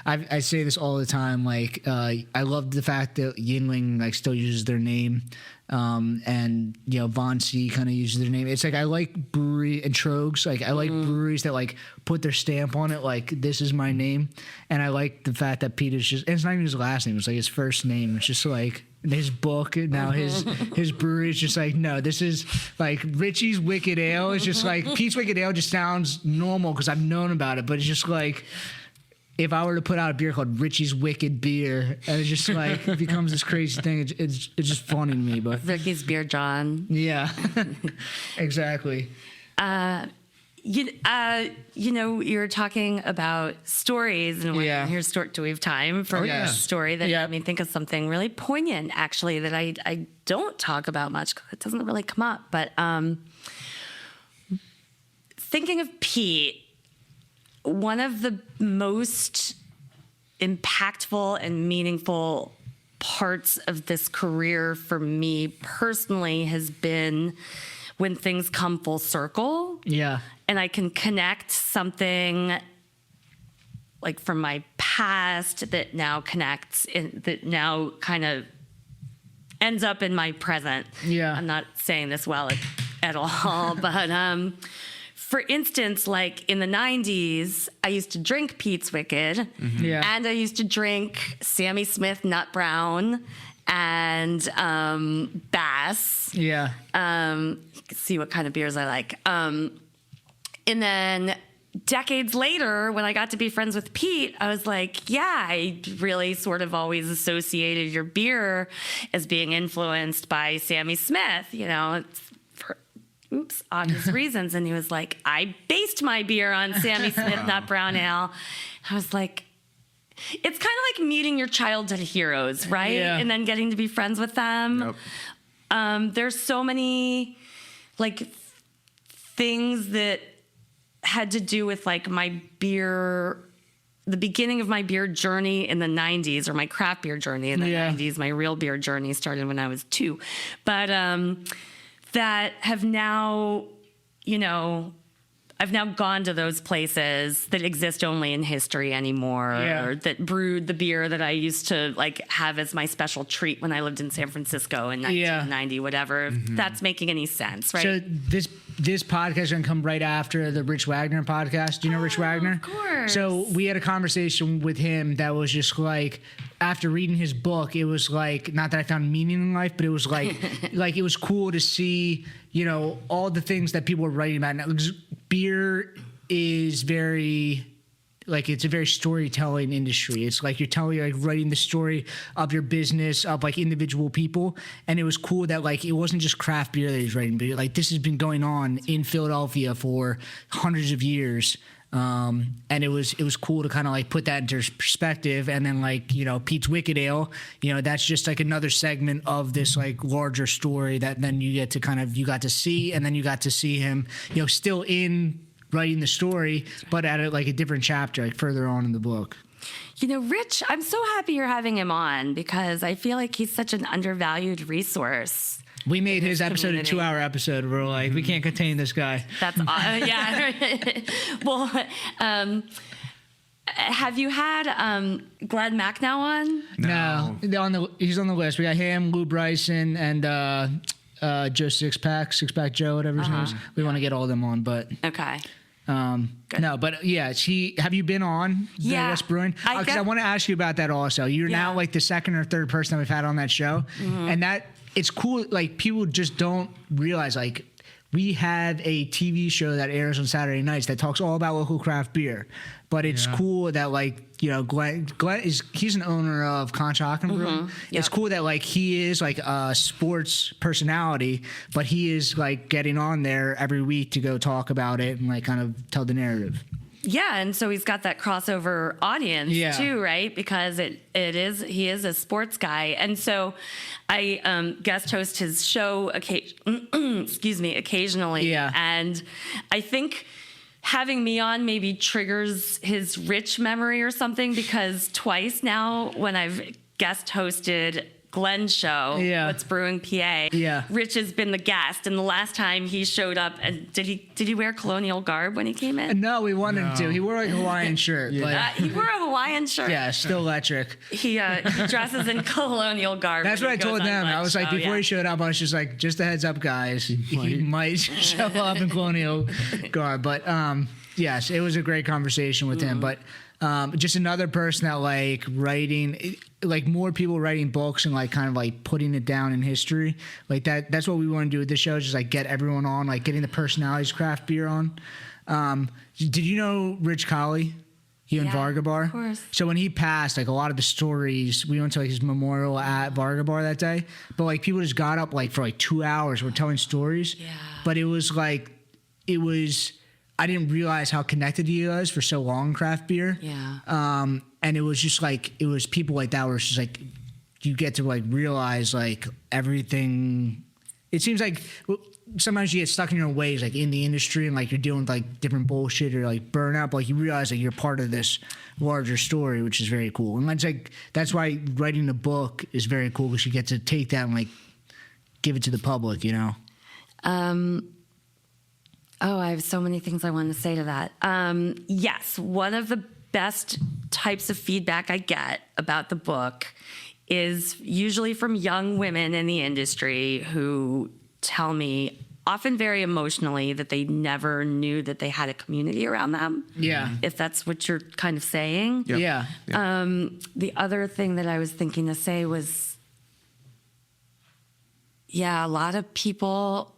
I say this all the time. Like, I love the fact that Yuengling like still uses their name. And you know, PAVonC kind of uses their name. It's like, I like brewery and Trogs. Like I like breweries that like put their stamp on it. Like this is my name. And I like the fact that Pete is just, and it's not even his last name. It's like his first name. It's just like his book. Now his brewery is just like, no, this is like Richie's Wicked Ale. It's just like Pete's Wicked Ale just sounds normal because I've known about it, but it's just like, if I were to put out a beer called Richie's Wicked Beer, and it's just like, it becomes this crazy thing. It's just funny to me, but Ricky's Beer John. yeah, exactly. You know, you were talking about stories, and here's do we have time for a story that made me think of something really poignant, actually, that I don't talk about much because it doesn't really come up. But thinking of Pete, one of the most impactful and meaningful parts of this career for me personally has been when things come full circle. Yeah. And I can connect something like from my past that now connects, that now kind of ends up in my present. Yeah. I'm not saying this well at all, but for instance, like in the 90s, I used to drink Pete's Wicked, and I used to drink Sammy Smith Nut Brown and Bass. Yeah. See what kind of beers I like. And then decades later, when I got to be friends with Pete, I was like, yeah, I really sort of always associated your beer as being influenced by Sammy Smith, you know, for obvious reasons. And he was like, I based my beer on Sammy Smith Nut Brown Ale. I was like, it's kind of like meeting your childhood heroes, right? Yeah. And then getting to be friends with them. Nope. There's so many like things that had to do with like my beer, the beginning of my beer journey in the 90s, or my craft beer journey in the 90s. My real beer journey started when I was 2. But that have now, you know, I've now gone to those places that exist only in history anymore, or that brewed the beer that I used to like have as my special treat when I lived in San Francisco in 1990, whatever. If that's making any sense, right? So this podcast is going to come right after the Rich Wagner podcast. Do you know Rich Wagner? Of course. So we had a conversation with him that was just like, after reading his book, it was like, not that I found meaning in life, but it was like, like it was cool to see, you know, all the things that people were writing about. Now, beer is very, like, it's a very storytelling industry. It's like you're writing the story of your business, of like individual people. And it was cool that like it wasn't just craft beer that he's writing, but like this has been going on in Philadelphia for hundreds of years. And it was cool to kind of like put that into perspective. And then like, you know, Pete's Wicked Ale, you know, that's just like another segment of this like larger story that then you get to kind of, you got to see, and then you got to see him, you know, still in writing the story, but at like a different chapter, like further on in the book. Rich, I'm so happy you're having him on because I feel like he's such an undervalued resource. We made his episode community. a 2-hour episode. We're like, we can't contain this guy. That's yeah. Well, have you had Glenn Macnow on? No. He's on the list. We got him, Lou Bryson, and Joe Sixpack Joe, whatever his name is. We want to get all of them on, but Okay. no, but yeah, have you been on the West Brewing? Because I want to ask you about that also. You're now like the second or third person that we've had on that show, and that it's cool. Like people just don't realize like we have a TV show that airs on Saturday nights that talks all about local craft beer, but it's cool that like Glenn he's an owner of Conshohocken Brewing. Yep. It's cool that like he is like a sports personality, but he is like getting on there every week to go talk about it and like kind of tell the narrative. Yeah, and so he's got that crossover audience too, right? Because he is a sports guy, and so I guest host his show occasionally. Yeah, and I think having me on maybe triggers his Rich memory or something because twice now when I've guest hosted Glenn's show, What's Brewing PA. Rich has been the guest, and the last time he showed up, and did he wear colonial garb when he came in? No, we wanted him to. He wore like a Hawaiian shirt. But he wore a Hawaiian shirt. Yeah, still electric. He dresses in colonial garb. That's what I told them. I was like, before he showed up, I was just like, just a heads up, guys. He might show up in colonial garb. But yes, it was a great conversation with him. But just another person that like writing, like more people writing books and like kind of like putting it down in history. Like that's what we want to do with this show, is just like get everyone on, like getting the personalities of craft beer on. Did you know Rich Colley? He owned Varga Bar. Of course. So when he passed, like a lot of the stories, we went to like his memorial at Varga Bar that day. But like people just got up like for like 2 hours, were telling stories. Yeah. But it was I didn't realize how connected he was for so long in craft beer. Yeah. And it was just like, it was people like that where it's just like, you get to like realize like everything. It seems like sometimes you get stuck in your own ways, like in the industry, and like you're dealing with like different bullshit or like burnout, but like you realize that you're part of this larger story, which is very cool. And that's why writing the book is very cool, because you get to take that and like give it to the public, I have so many things I want to say to that. Yes, one of the best types of feedback I get about the book is usually from young women in the industry who tell me, often very emotionally, that they never knew that they had a community around them. Yeah. If that's what you're kind of saying. Yep. Yeah. The other thing that I was thinking to say was, a lot of people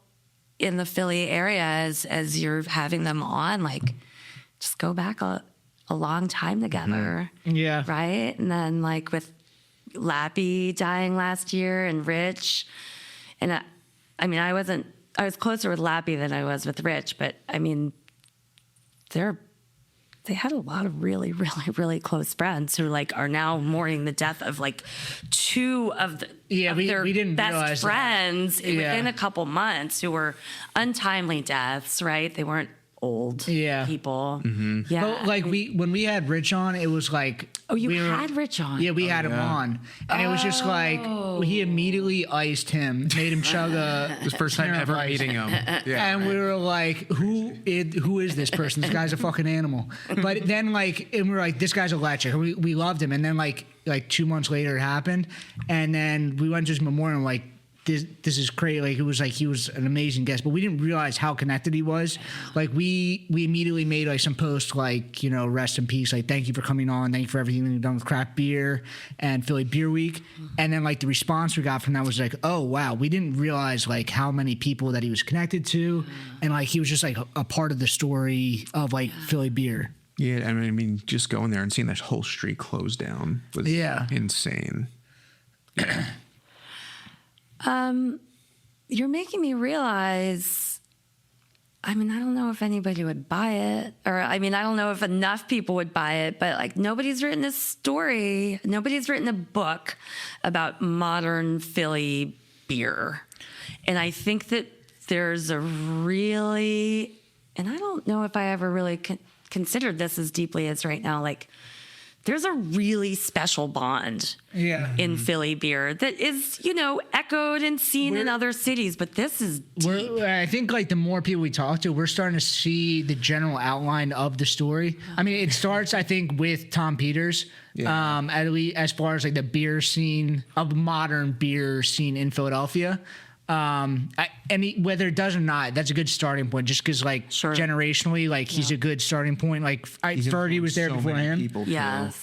in the Philly area, as you're having them on, like, just go back a long time together. Yeah. Right? And then, like, with Lappy dying last year and Rich, and I was closer with Lappy than I was with Rich, but I mean, they had a lot of really, really, really close friends who like are now mourning the death of like two of their we didn't best friends within a couple months, who were untimely deaths, right? They weren't old people. Mm-hmm. Yeah. But like when we had Rich on, it was like, had Rich on. Yeah, we had him on, and it was just like he immediately iced him, made him chug a. It was the first time ever meeting him. Yeah. And we were like, who is this person? This guy's a fucking animal. But then and we were like, this guy's electric. We loved him. And then like 2 months later it happened, and then we went to his memorial, like, this is crazy. Like, it was like he was an amazing guest, but we didn't realize how connected he was. Like, we immediately made like some posts like, rest in peace, like, thank you for coming on, thank you for everything you've done with Craft Beer and Philly Beer Week. And then like the response we got from that was like, oh wow, we didn't realize like how many people that he was connected to, and like he was just like a part of the story of like Philly beer. Yeah, I mean, just going there and seeing that whole street close down was insane. You're making me realize, I mean, I don't know if anybody would buy it, or I mean, I don't know if enough people would buy it, but like nobody's written a story, nobody's written a book about modern Philly beer. And I think that there's a really, and I don't know if I ever really considered this as deeply as right now, like there's a really special bond in Philly beer that is, echoed and seen in other cities, but this is deep. I think like the more people we talk to, we're starting to see the general outline of the story. I mean, it starts, I think, with Tom Peters, at least as far as like the beer scene of modern beer scene in Philadelphia. Whether it does or not, that's a good starting point. Just because, like, generationally, like he's a good starting point. Like, Fergie was there before him. Yes.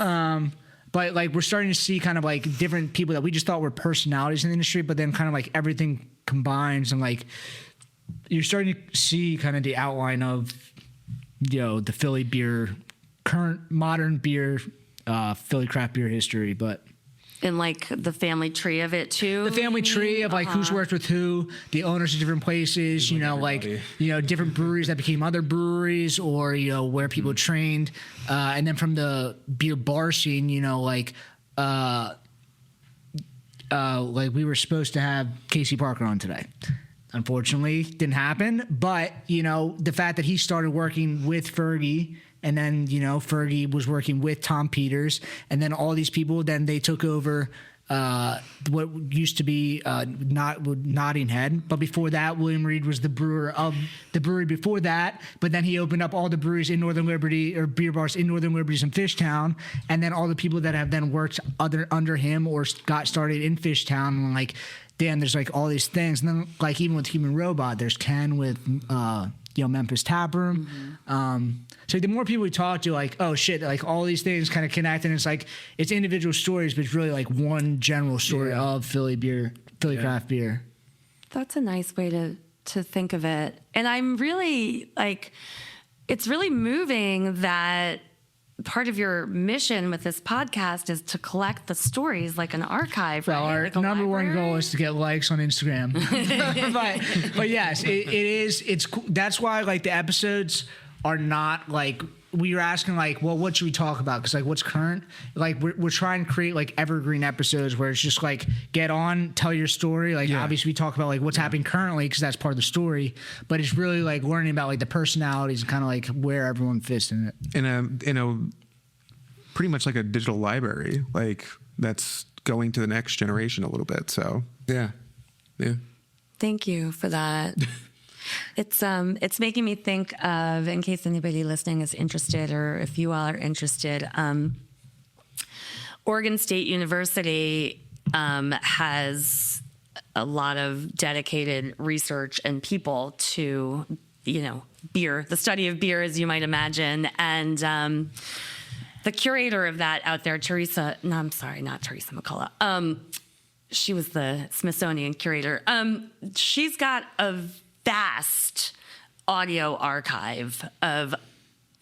But like we're starting to see kind of like different people that we just thought were personalities in the industry, but then kind of like everything combines and like you're starting to see kind of the outline of the Philly beer, current modern beer, Philly craft beer history, but. And like the family tree of it too. The family tree of like who's worked with who, the owners of different places, different breweries that became other breweries, or where people trained, and then from the beer bar scene, like we were supposed to have Casey Parker on today. Unfortunately, didn't happen. But the fact that he started working with Fergie. And then, Fergie was working with Tom Peters. And then all these people, then they took over what used to be Notting Head. But before that, William Reed was the brewer of the brewery before that. But then he opened up all the breweries in Northern Liberty, or beer bars in Northern Liberties and Fishtown. And then all the people that have then worked under him or got started in Fishtown. And like, damn, there's like all these things. And then like even with Human Robot, there's Ken with... Memphis Taproom. So the more people we talk to, like, oh shit, like all these things kind of connect, and it's like it's individual stories, but it's really like one general story of Philly beer, Philly craft beer. That's a nice way to think of it. And I'm really like, it's really moving that part of your mission with this podcast is to collect the stories like an archive. Well, right? our like a number library. one goal is to get likes on Instagram. but yes, it is. It's cool. That's why like the episodes are not like we were asking like, well, what should we talk about? Because like what's current? Like we're trying to create like evergreen episodes where it's just like get on, tell your story. Like obviously we talk about like what's happening currently because that's part of the story. But it's really like learning about like the personalities and kind of like where everyone fits in it. In a pretty much like a digital library, like that's going to the next generation a little bit. So yeah. Thank you for that. It's making me think of, in case anybody listening is interested, or if you all are interested, Oregon State University has a lot of dedicated research and people to, beer, the study of beer, as you might imagine. And the curator of that out there, not Teresa McCullough. She was the Smithsonian curator. She's got a vast audio archive of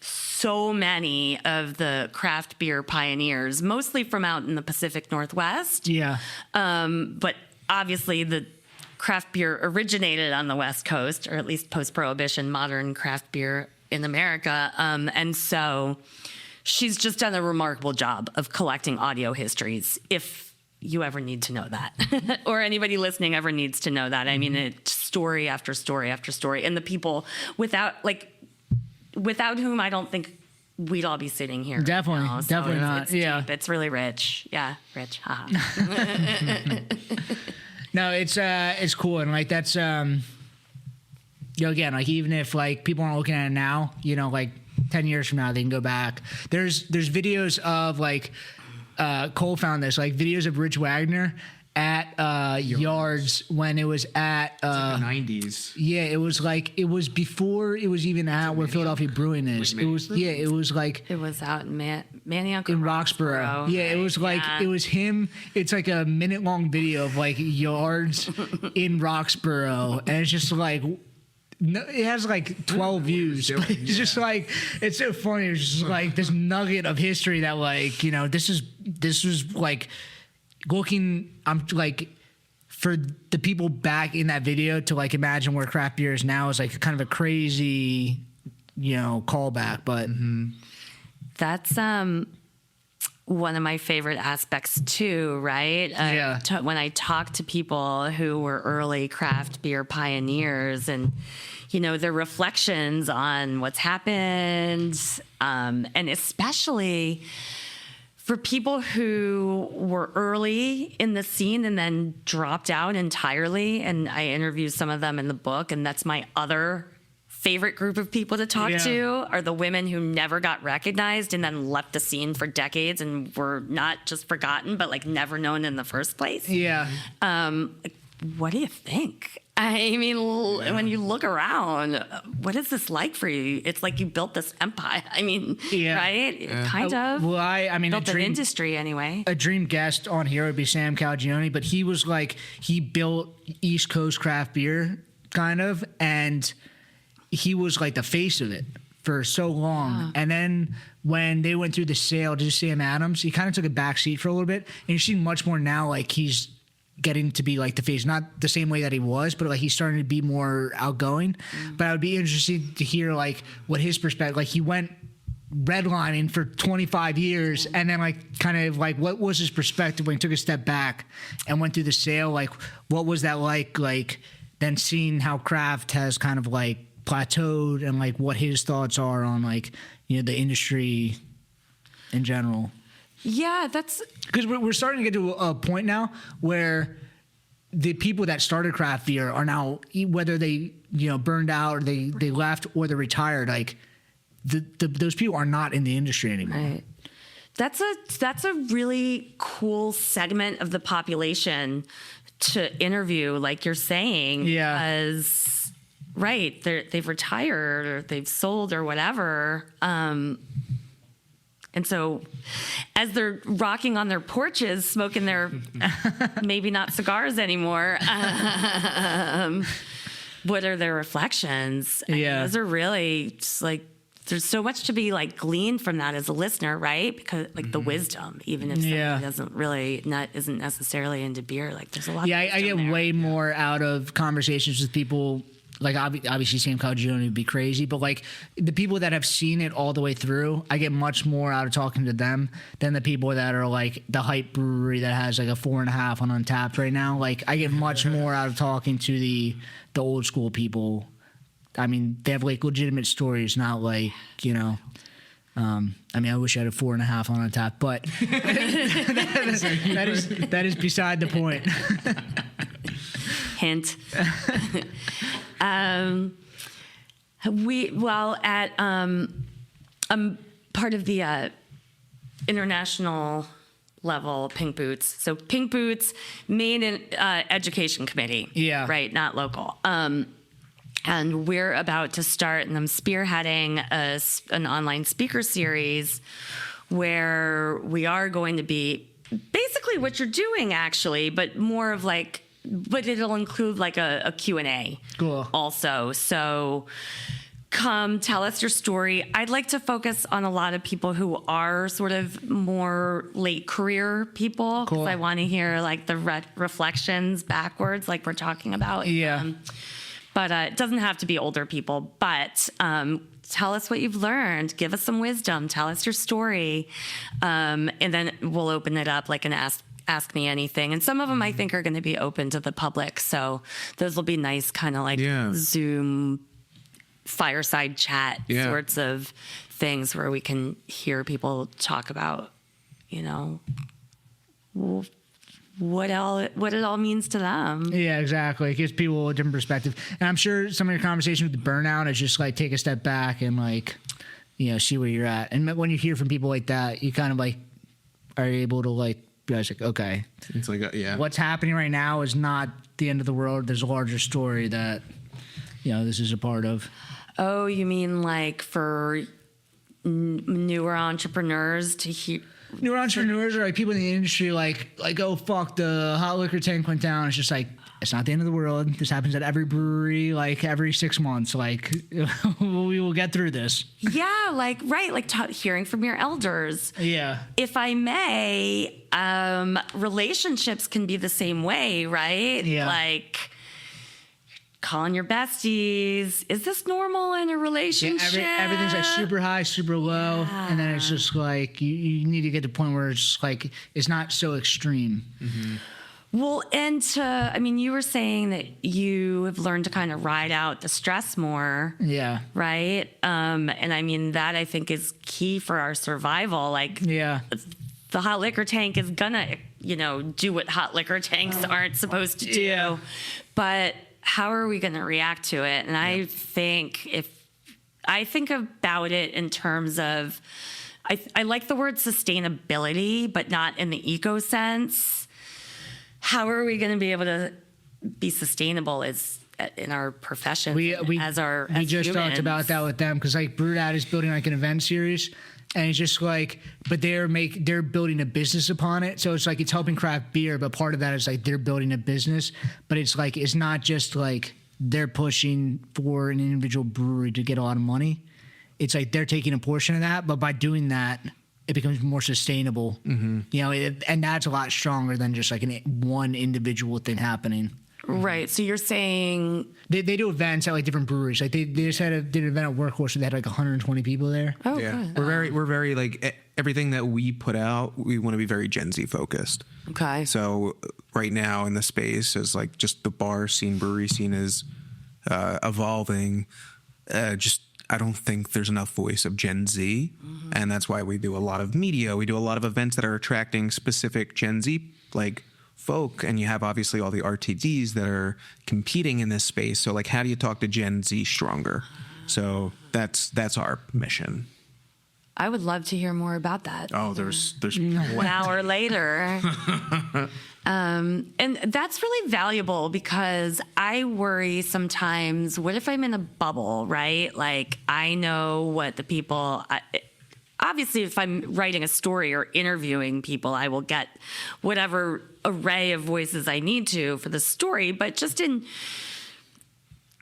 so many of the craft beer pioneers, mostly from out in the Pacific Northwest. Yeah. But obviously the craft beer originated on the West Coast, or at least post-Prohibition modern craft beer in America. And so she's just done a remarkable job of collecting audio histories, if you ever need to know that, or anybody listening ever needs to know that. I mean, it's story after story after story, and the people without whom I don't think we'd all be sitting here. Definitely, right now. So definitely not. It's yeah, deep. It's really rich. Yeah, rich. Haha. No, it's cool, and like that's again, like even if like people aren't looking at it now, like 10 years from now they can go back. There's videos of like Cole found this, like videos of Rich Wagner at Yards when it was at the 90s. Yeah, it was before it was even at where Philadelphia Brewing is. It was It was out in Manioc in Roxborough. Yeah, it was like it was him. It's like a minute-long video of like Yards in Roxborough, and it's just like it has like 12 views. But it's just like it's so funny. It's just like this nugget of history that like this was like looking. I'm like for the people back in that video to like imagine where craft beer is now is like kind of a crazy callback, but. That's one of my favorite aspects too, right? Yeah. When I talk to people who were early craft beer pioneers and, their reflections on what's happened, and especially for people who were early in the scene and then dropped out entirely, and I interview some of them in the book, and that's my other favorite group of people to talk to, are the women who never got recognized and then left the scene for decades and were not just forgotten, but like never known in the first place. Yeah. What do you think? I mean, when you look around, what is this like for you? It's like you built this empire. I mean, right? Yeah. Kind of. Well, I mean, built an industry anyway. A dream guest on here would be Sam Calagione, but he was like, he built East Coast craft beer, kind of, and he was like the face of it for so long. And then when they went through the sale to Sam Adams, he kind of took a back seat for a little bit. And you're seeing much more now, like he's getting to be like the face, not the same way that he was, but like he's starting to be more outgoing. But I would be interested to hear like what his perspective, like he went redlining for 25 years and then like kind of like what was his perspective when he took a step back and went through the sale? Like what was that like then seeing how craft has kind of like plateaued and like what his thoughts are on like, you know, the industry in general. Yeah, that's because we're starting to get to a point now where the people that started craft beer are now, whether they, you know, burned out or they left or they're retired, like those people are not in the industry anymore. right. That's a really cool segment of the population to interview, like you're saying. Yeah. As right, they've retired or they've sold or whatever. And so as they're rocking on their porches, smoking their maybe not cigars anymore, what are their reflections? Yeah. Those are really just like, there's so much to be like gleaned from that as a listener, right? Because like the wisdom, even if somebody doesn't really, isn't necessarily into beer, like there's a lot of I get wisdom there. way more out of conversations with people. Like obviously Sam Calagione would be crazy, but like the people that have seen it all the way through, I get much more out of talking to them than the people that are like the hype brewery that has like a 4.5 on Untapped right now. Like I get much more out of talking to the old school people. I mean, they have like legitimate stories, not like, you know. I mean, I wish I had a 4.5 on Untapped, but that is beside the point. Hint. I'm part of the international level Pink Boots. So Pink Boots, main education committee. Yeah. Right, not local. And we're about to start, and I'm spearheading an online speaker series where we are going to be basically what you're doing, actually, but more of like, but it'll include like a Q&A Cool. also. So come tell us your story. I'd like to focus on a lot of people who are sort of more late career people. Cool. Because I want to hear like the reflections backwards, like we're talking about. Yeah. But it doesn't have to be older people. But tell us what you've learned. Give us some wisdom. Tell us your story. And then we'll open it up like an Ask Me Anything. And some of them I think are going to be open to the public. So those will be nice kind of like Zoom fireside chat sorts of things where we can hear people talk about, you know, what it all means to them. Yeah, exactly. It gives people a different perspective. And I'm sure some of your conversation with the burnout is just like take a step back and like, you know, see where you're at. And when you hear from people like that, you kind of like are able to like, realize like, okay, It's like, what's happening right now is not the end of the world. There's a larger story that, you know, this is a part of. Oh, you mean like for newer entrepreneurs to hear? Newer entrepreneurs are like people in the industry like, oh, fuck, the hot liquor tank went down. It's just like, it's not the end of the world. This happens at every brewery, like every 6 months. Like, we will get through this. Yeah, like, right, like hearing from your elders. Yeah. If I may, relationships can be the same way, right? Yeah. Like calling your besties. Is this normal in a relationship? Everything's like super high, super low. Yeah. And then it's just like, you need to get to the point where it's like, it's not so extreme. Mm-hmm. Well, and I mean, you were saying that you have learned to kind of ride out the stress more. Yeah. Right? And I mean, that I think is key for our survival. Like, Yeah. the hot liquor tank is gonna, do what hot liquor tanks aren't supposed to do. Yeah. But how are we gonna react to it? And I think about it in terms of, I like the word sustainability, but not in the eco sense. How are we gonna be able to be sustainable in our profession We as just talked humans? about that with them, because like BrewedAt is building like an event series, and it's just like, but they're building a business upon it. So it's like it's helping craft beer, but part of that is like they're building a business. But it's like it's not just like they're pushing for an individual brewery to get a lot of money. It's like they're taking a portion of that, but by doing that, it becomes more sustainable. Mm-hmm. And that's a lot stronger than just like one individual thing happening. Right. So you're saying They do events at like different breweries. Like they just did an event at Workhorse where they had like 120 people there. oh Yeah, good. we're very like everything that we put out. We want to be very Gen Z focused. Okay. So right now in the space is like just the bar scene, brewery scene is evolving. I don't think there's enough voice of Gen Z, and that's why we do a lot of media. We do a lot of events that are attracting specific Gen Z like folk, and you have obviously all the RTDs that are competing in this space. So like, how do you talk to Gen Z stronger? So that's our mission. I would love to hear more about that. Oh, there's An hour later. And that's really valuable because I worry sometimes, what if I'm in a bubble, right? Like I know what the people, obviously if I'm writing a story or interviewing people, I will get whatever array of voices I need to for the story. But just in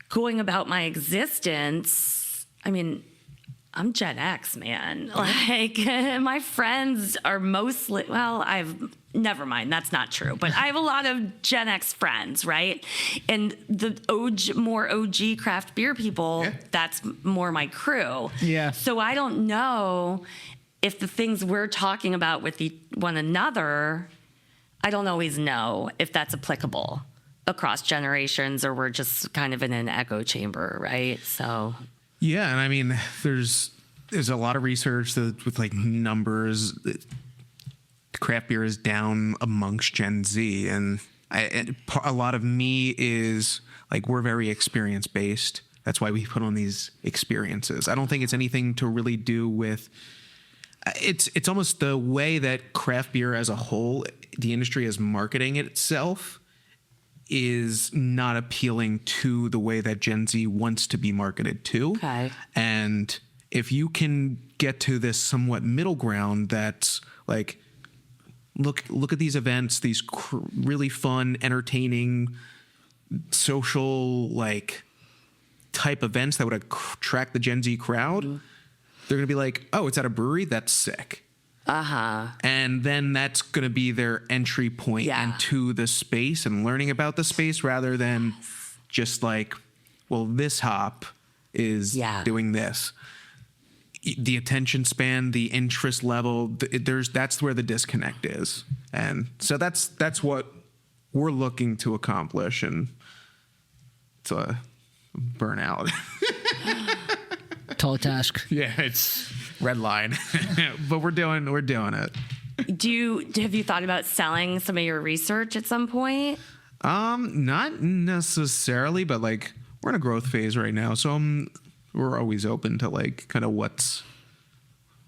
going about my existence, I mean, I'm Gen X, man. Like my friends are mostly, never mind, that's not true. But I have a lot of Gen X friends, right? And the more OG craft beer people, that's more my crew. Yeah. So I don't know if the things we're talking about with one another, I don't always know if that's applicable across generations or we're just kind of in an echo chamber, right? So... Yeah, and I mean, there's a lot of research that with like numbers, craft beer is down amongst Gen Z, and a lot of me is like we're very experience based. That's why we put on these experiences. I don't think it's anything to really do with. It's almost the way that craft beer as a whole, the industry is marketing itself, is not appealing to the way that Gen Z wants to be marketed to. Okay. And if you can get to this somewhat middle ground that's like, look at these events, these really fun, entertaining, social, like, type events that would attract the Gen Z crowd, they're going to be like, oh, it's at a brewery? That's sick. And then that's going to be their entry point into the space and learning about the space rather than just like, well, this hop is doing this. The attention span, the interest level, that's where the disconnect is. And so that's what we're looking to accomplish. And it's a burnout. Tall task. Yeah, it's red line, but we're doing it. Have you thought about selling some of your research at some point? Not necessarily, but like we're in a growth phase right now, so we're always open to like kind of what's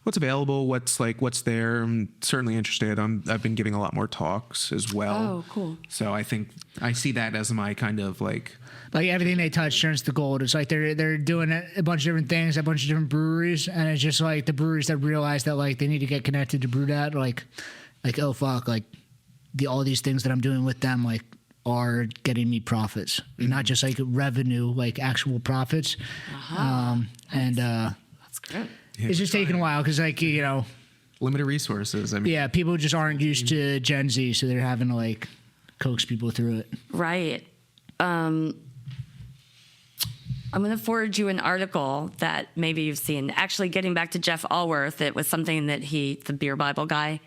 available, what's there. I'm certainly interested. I've been giving a lot more talks as well. Oh, cool. So I think I see that as my kind of like everything they touch turns to gold. It's like they're doing a bunch of different things, a bunch of different breweries, and it's just like the breweries that realize that like they need to get connected to BrewedAt, like oh fuck, like all these things that I'm doing with them like are getting me profits, not just like revenue, like actual profits. That's great. It's just taking a while because like limited resources. I mean, people just aren't used to Gen Z, so they're having to like coax people through it. Right. I'm going to forward you an article that maybe you've seen. Actually, getting back to Jeff Allworth, it was something that the Beer Bible guy,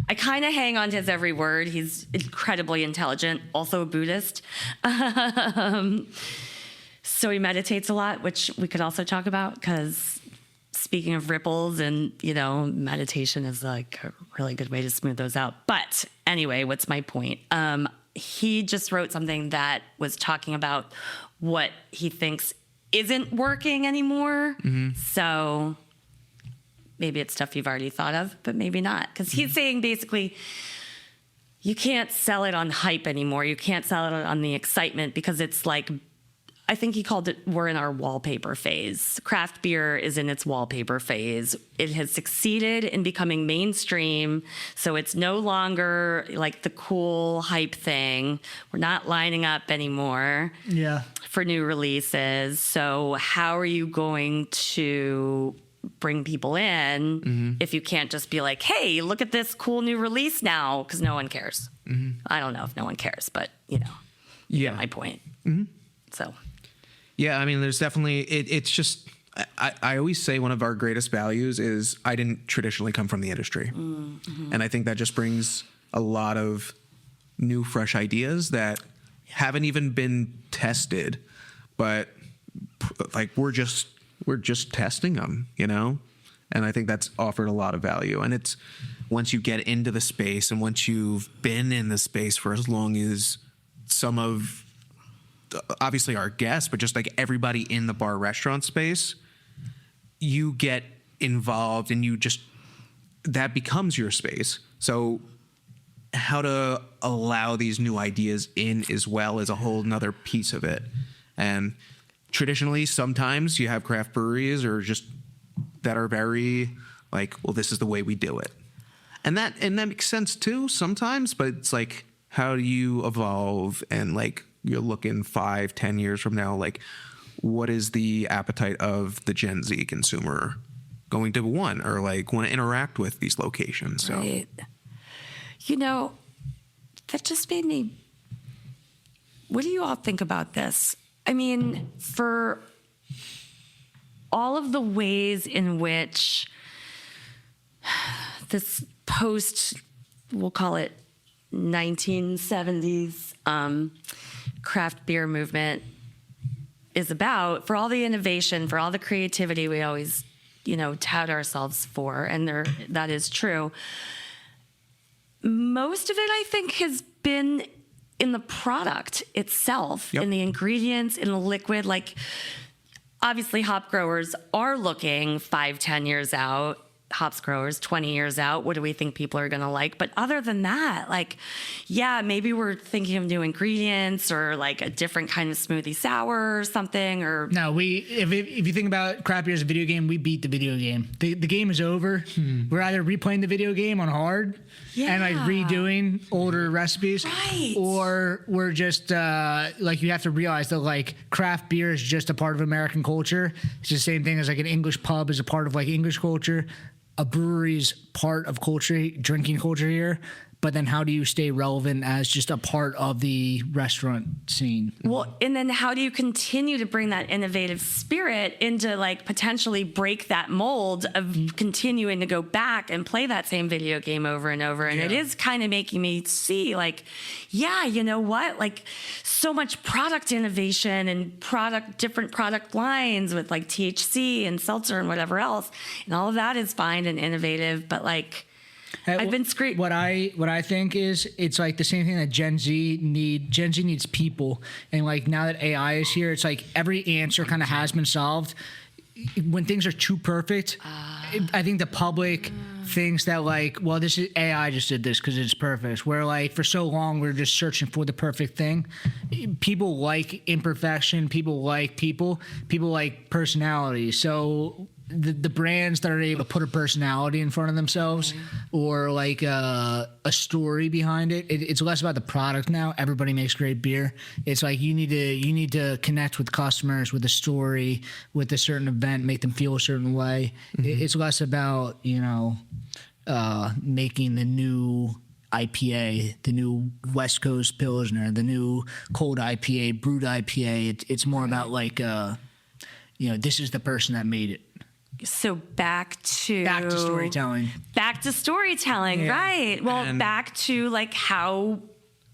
I kind of hang on to his every word. He's incredibly intelligent, also a Buddhist. So he meditates a lot, which we could also talk about because speaking of ripples and, meditation is like a really good way to smooth those out. But anyway, what's my point? He just wrote something that was talking about what he thinks isn't working anymore. So maybe it's stuff you've already thought of, but maybe not. Because he's saying basically, you can't sell it on hype anymore. You can't sell it on the excitement because it's like, I think he called it, we're in our wallpaper phase. Craft beer is in its wallpaper phase. It has succeeded in becoming mainstream, so it's no longer like the cool hype thing. We're not lining up anymore for new releases. So how are you going to bring people in if you can't just be like, hey, look at this cool new release now? Because no one cares. I don't know if no one cares, but, you get my point. So... Yeah, I mean, there's definitely, it's just, I always say one of our greatest values is I didn't traditionally come from the industry. And I think that just brings a lot of new, fresh ideas that haven't even been tested, but like we're just testing them, And I think that's offered a lot of value. And it's once you get into the space and once you've been in the space for as long as some of, obviously our guests, but just like everybody in the bar restaurant space, you get involved and that becomes your space. So how to allow these new ideas in as well is a whole nother piece of it. And traditionally, sometimes you have craft breweries or just that are very like, well, this is the way we do it. And that makes sense too sometimes, but it's like, how do you evolve and like, you're looking 5-10 years from now, like what is the appetite of the Gen Z consumer going to want or like want to interact with these locations? So, right. That just made me, what do you all think about this? I mean, for all of the ways in which this we'll call it 1970s, craft beer movement is about, for all the innovation, for all the creativity we always, tout ourselves for, and that is true. Most of it, I think, has been in the product itself, in the ingredients, in the liquid. Like, obviously, hop growers are looking 5-10 years out. Hops growers 20 years out, what do we think people are going to like? But other than that, like, maybe we're thinking of new ingredients or like a different kind of smoothie sour or something. Or no, if you think about craft beer as a video game, we beat the video game. The game is over. We're either replaying the video game on hard and like redoing older recipes, or we're just like, you have to realize that like craft beer is just a part of American culture. It's the same thing as like an English pub is a part of like English culture. A brewery's part of culture, drinking culture here, but then how do you stay relevant as just a part of the restaurant scene? Well, and then how do you continue to bring that innovative spirit into like potentially break that mold of continuing to go back and play that same video game over and over? And it is kind of making me see like, you know what? Like so much product innovation and different product lines with like THC and seltzer and whatever else. And all of that is fine and innovative, but like, I've been screaming. What I think is it's like the same thing that Gen Z needs people, and like now that AI is here, it's like every answer kind of has been solved. When things are too perfect, I think the public thinks that like, well, this is AI just did this because it's perfect. Where like for so long we're just searching for the perfect thing. People like imperfection. People like personality. So the brands that are able to put a personality in front of themselves or like a story behind it, it's less about the product now. Everybody makes great beer. It's like you need to connect with customers with a story, with a certain event, make them feel a certain way. It's less about making the new IPA, the new West Coast Pilsner, the new cold IPA, brewed IPA. It's more about like this is the person that made it. So back to storytelling. Back to storytelling, right. Well, back to like how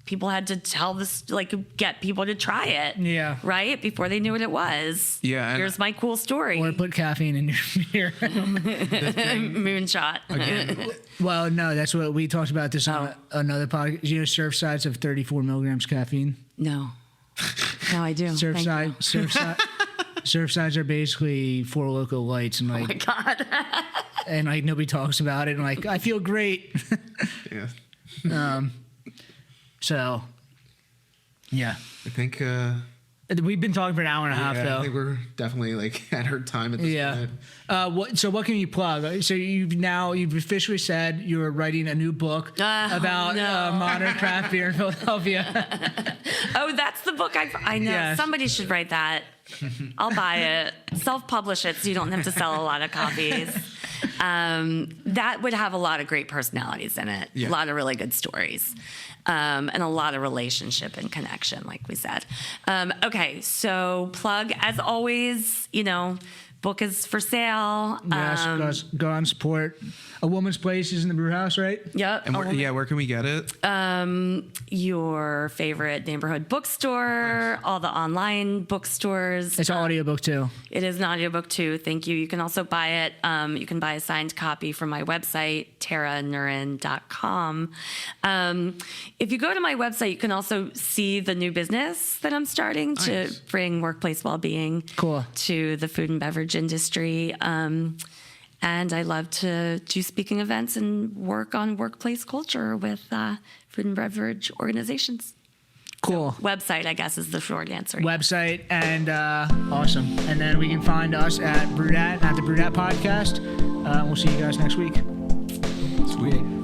people had to tell this, like, get people to try it. Yeah. Right? Before they knew what it was. Yeah, and- Here's my cool story. Or put caffeine in your beer. Moonshot. Well, no, that's what we talked about this on another podcast. You know, Surfside's of 34 milligrams caffeine. No. No, I do. Thank you. Surfsides are basically Four Loko Lights, and Oh my like, God. and like nobody talks about it, and like I feel great. Yeah. So, yeah, I think. we've been talking for an hour and a half Yeah, I though. think we're definitely like at our time at this Yeah. point. What can you plug? So you've officially said you're writing a new book about modern craft beer in Philadelphia. Oh, that's the book I know. Yes. Somebody should write that. I'll buy it. Self-publish it so you don't have to sell a lot of copies. That would have a lot of great personalities in it. Yeah. A lot of really good stories. And a lot of relationship and connection, like we said. Okay, so plug, as always, book is for sale. Yes, go on support. A Woman's Place is in the Brewhouse, right? Yep. And where can we get it? Your favorite neighborhood bookstore, all the online bookstores. It's an audiobook too. It is an audiobook too. Thank you. You can also buy it. You can buy a signed copy from my website, taranurin.com. If you go to my website, you can also see the new business that I'm starting to bring workplace well-being to the food and beverage industry. And I love to do speaking events and work on workplace culture with food and beverage organizations. Cool. Website, I guess, is the short answer. Website, and awesome. And then we can find us at BrewedAt, at the BrewedAt podcast. We'll see you guys next week. Sweet.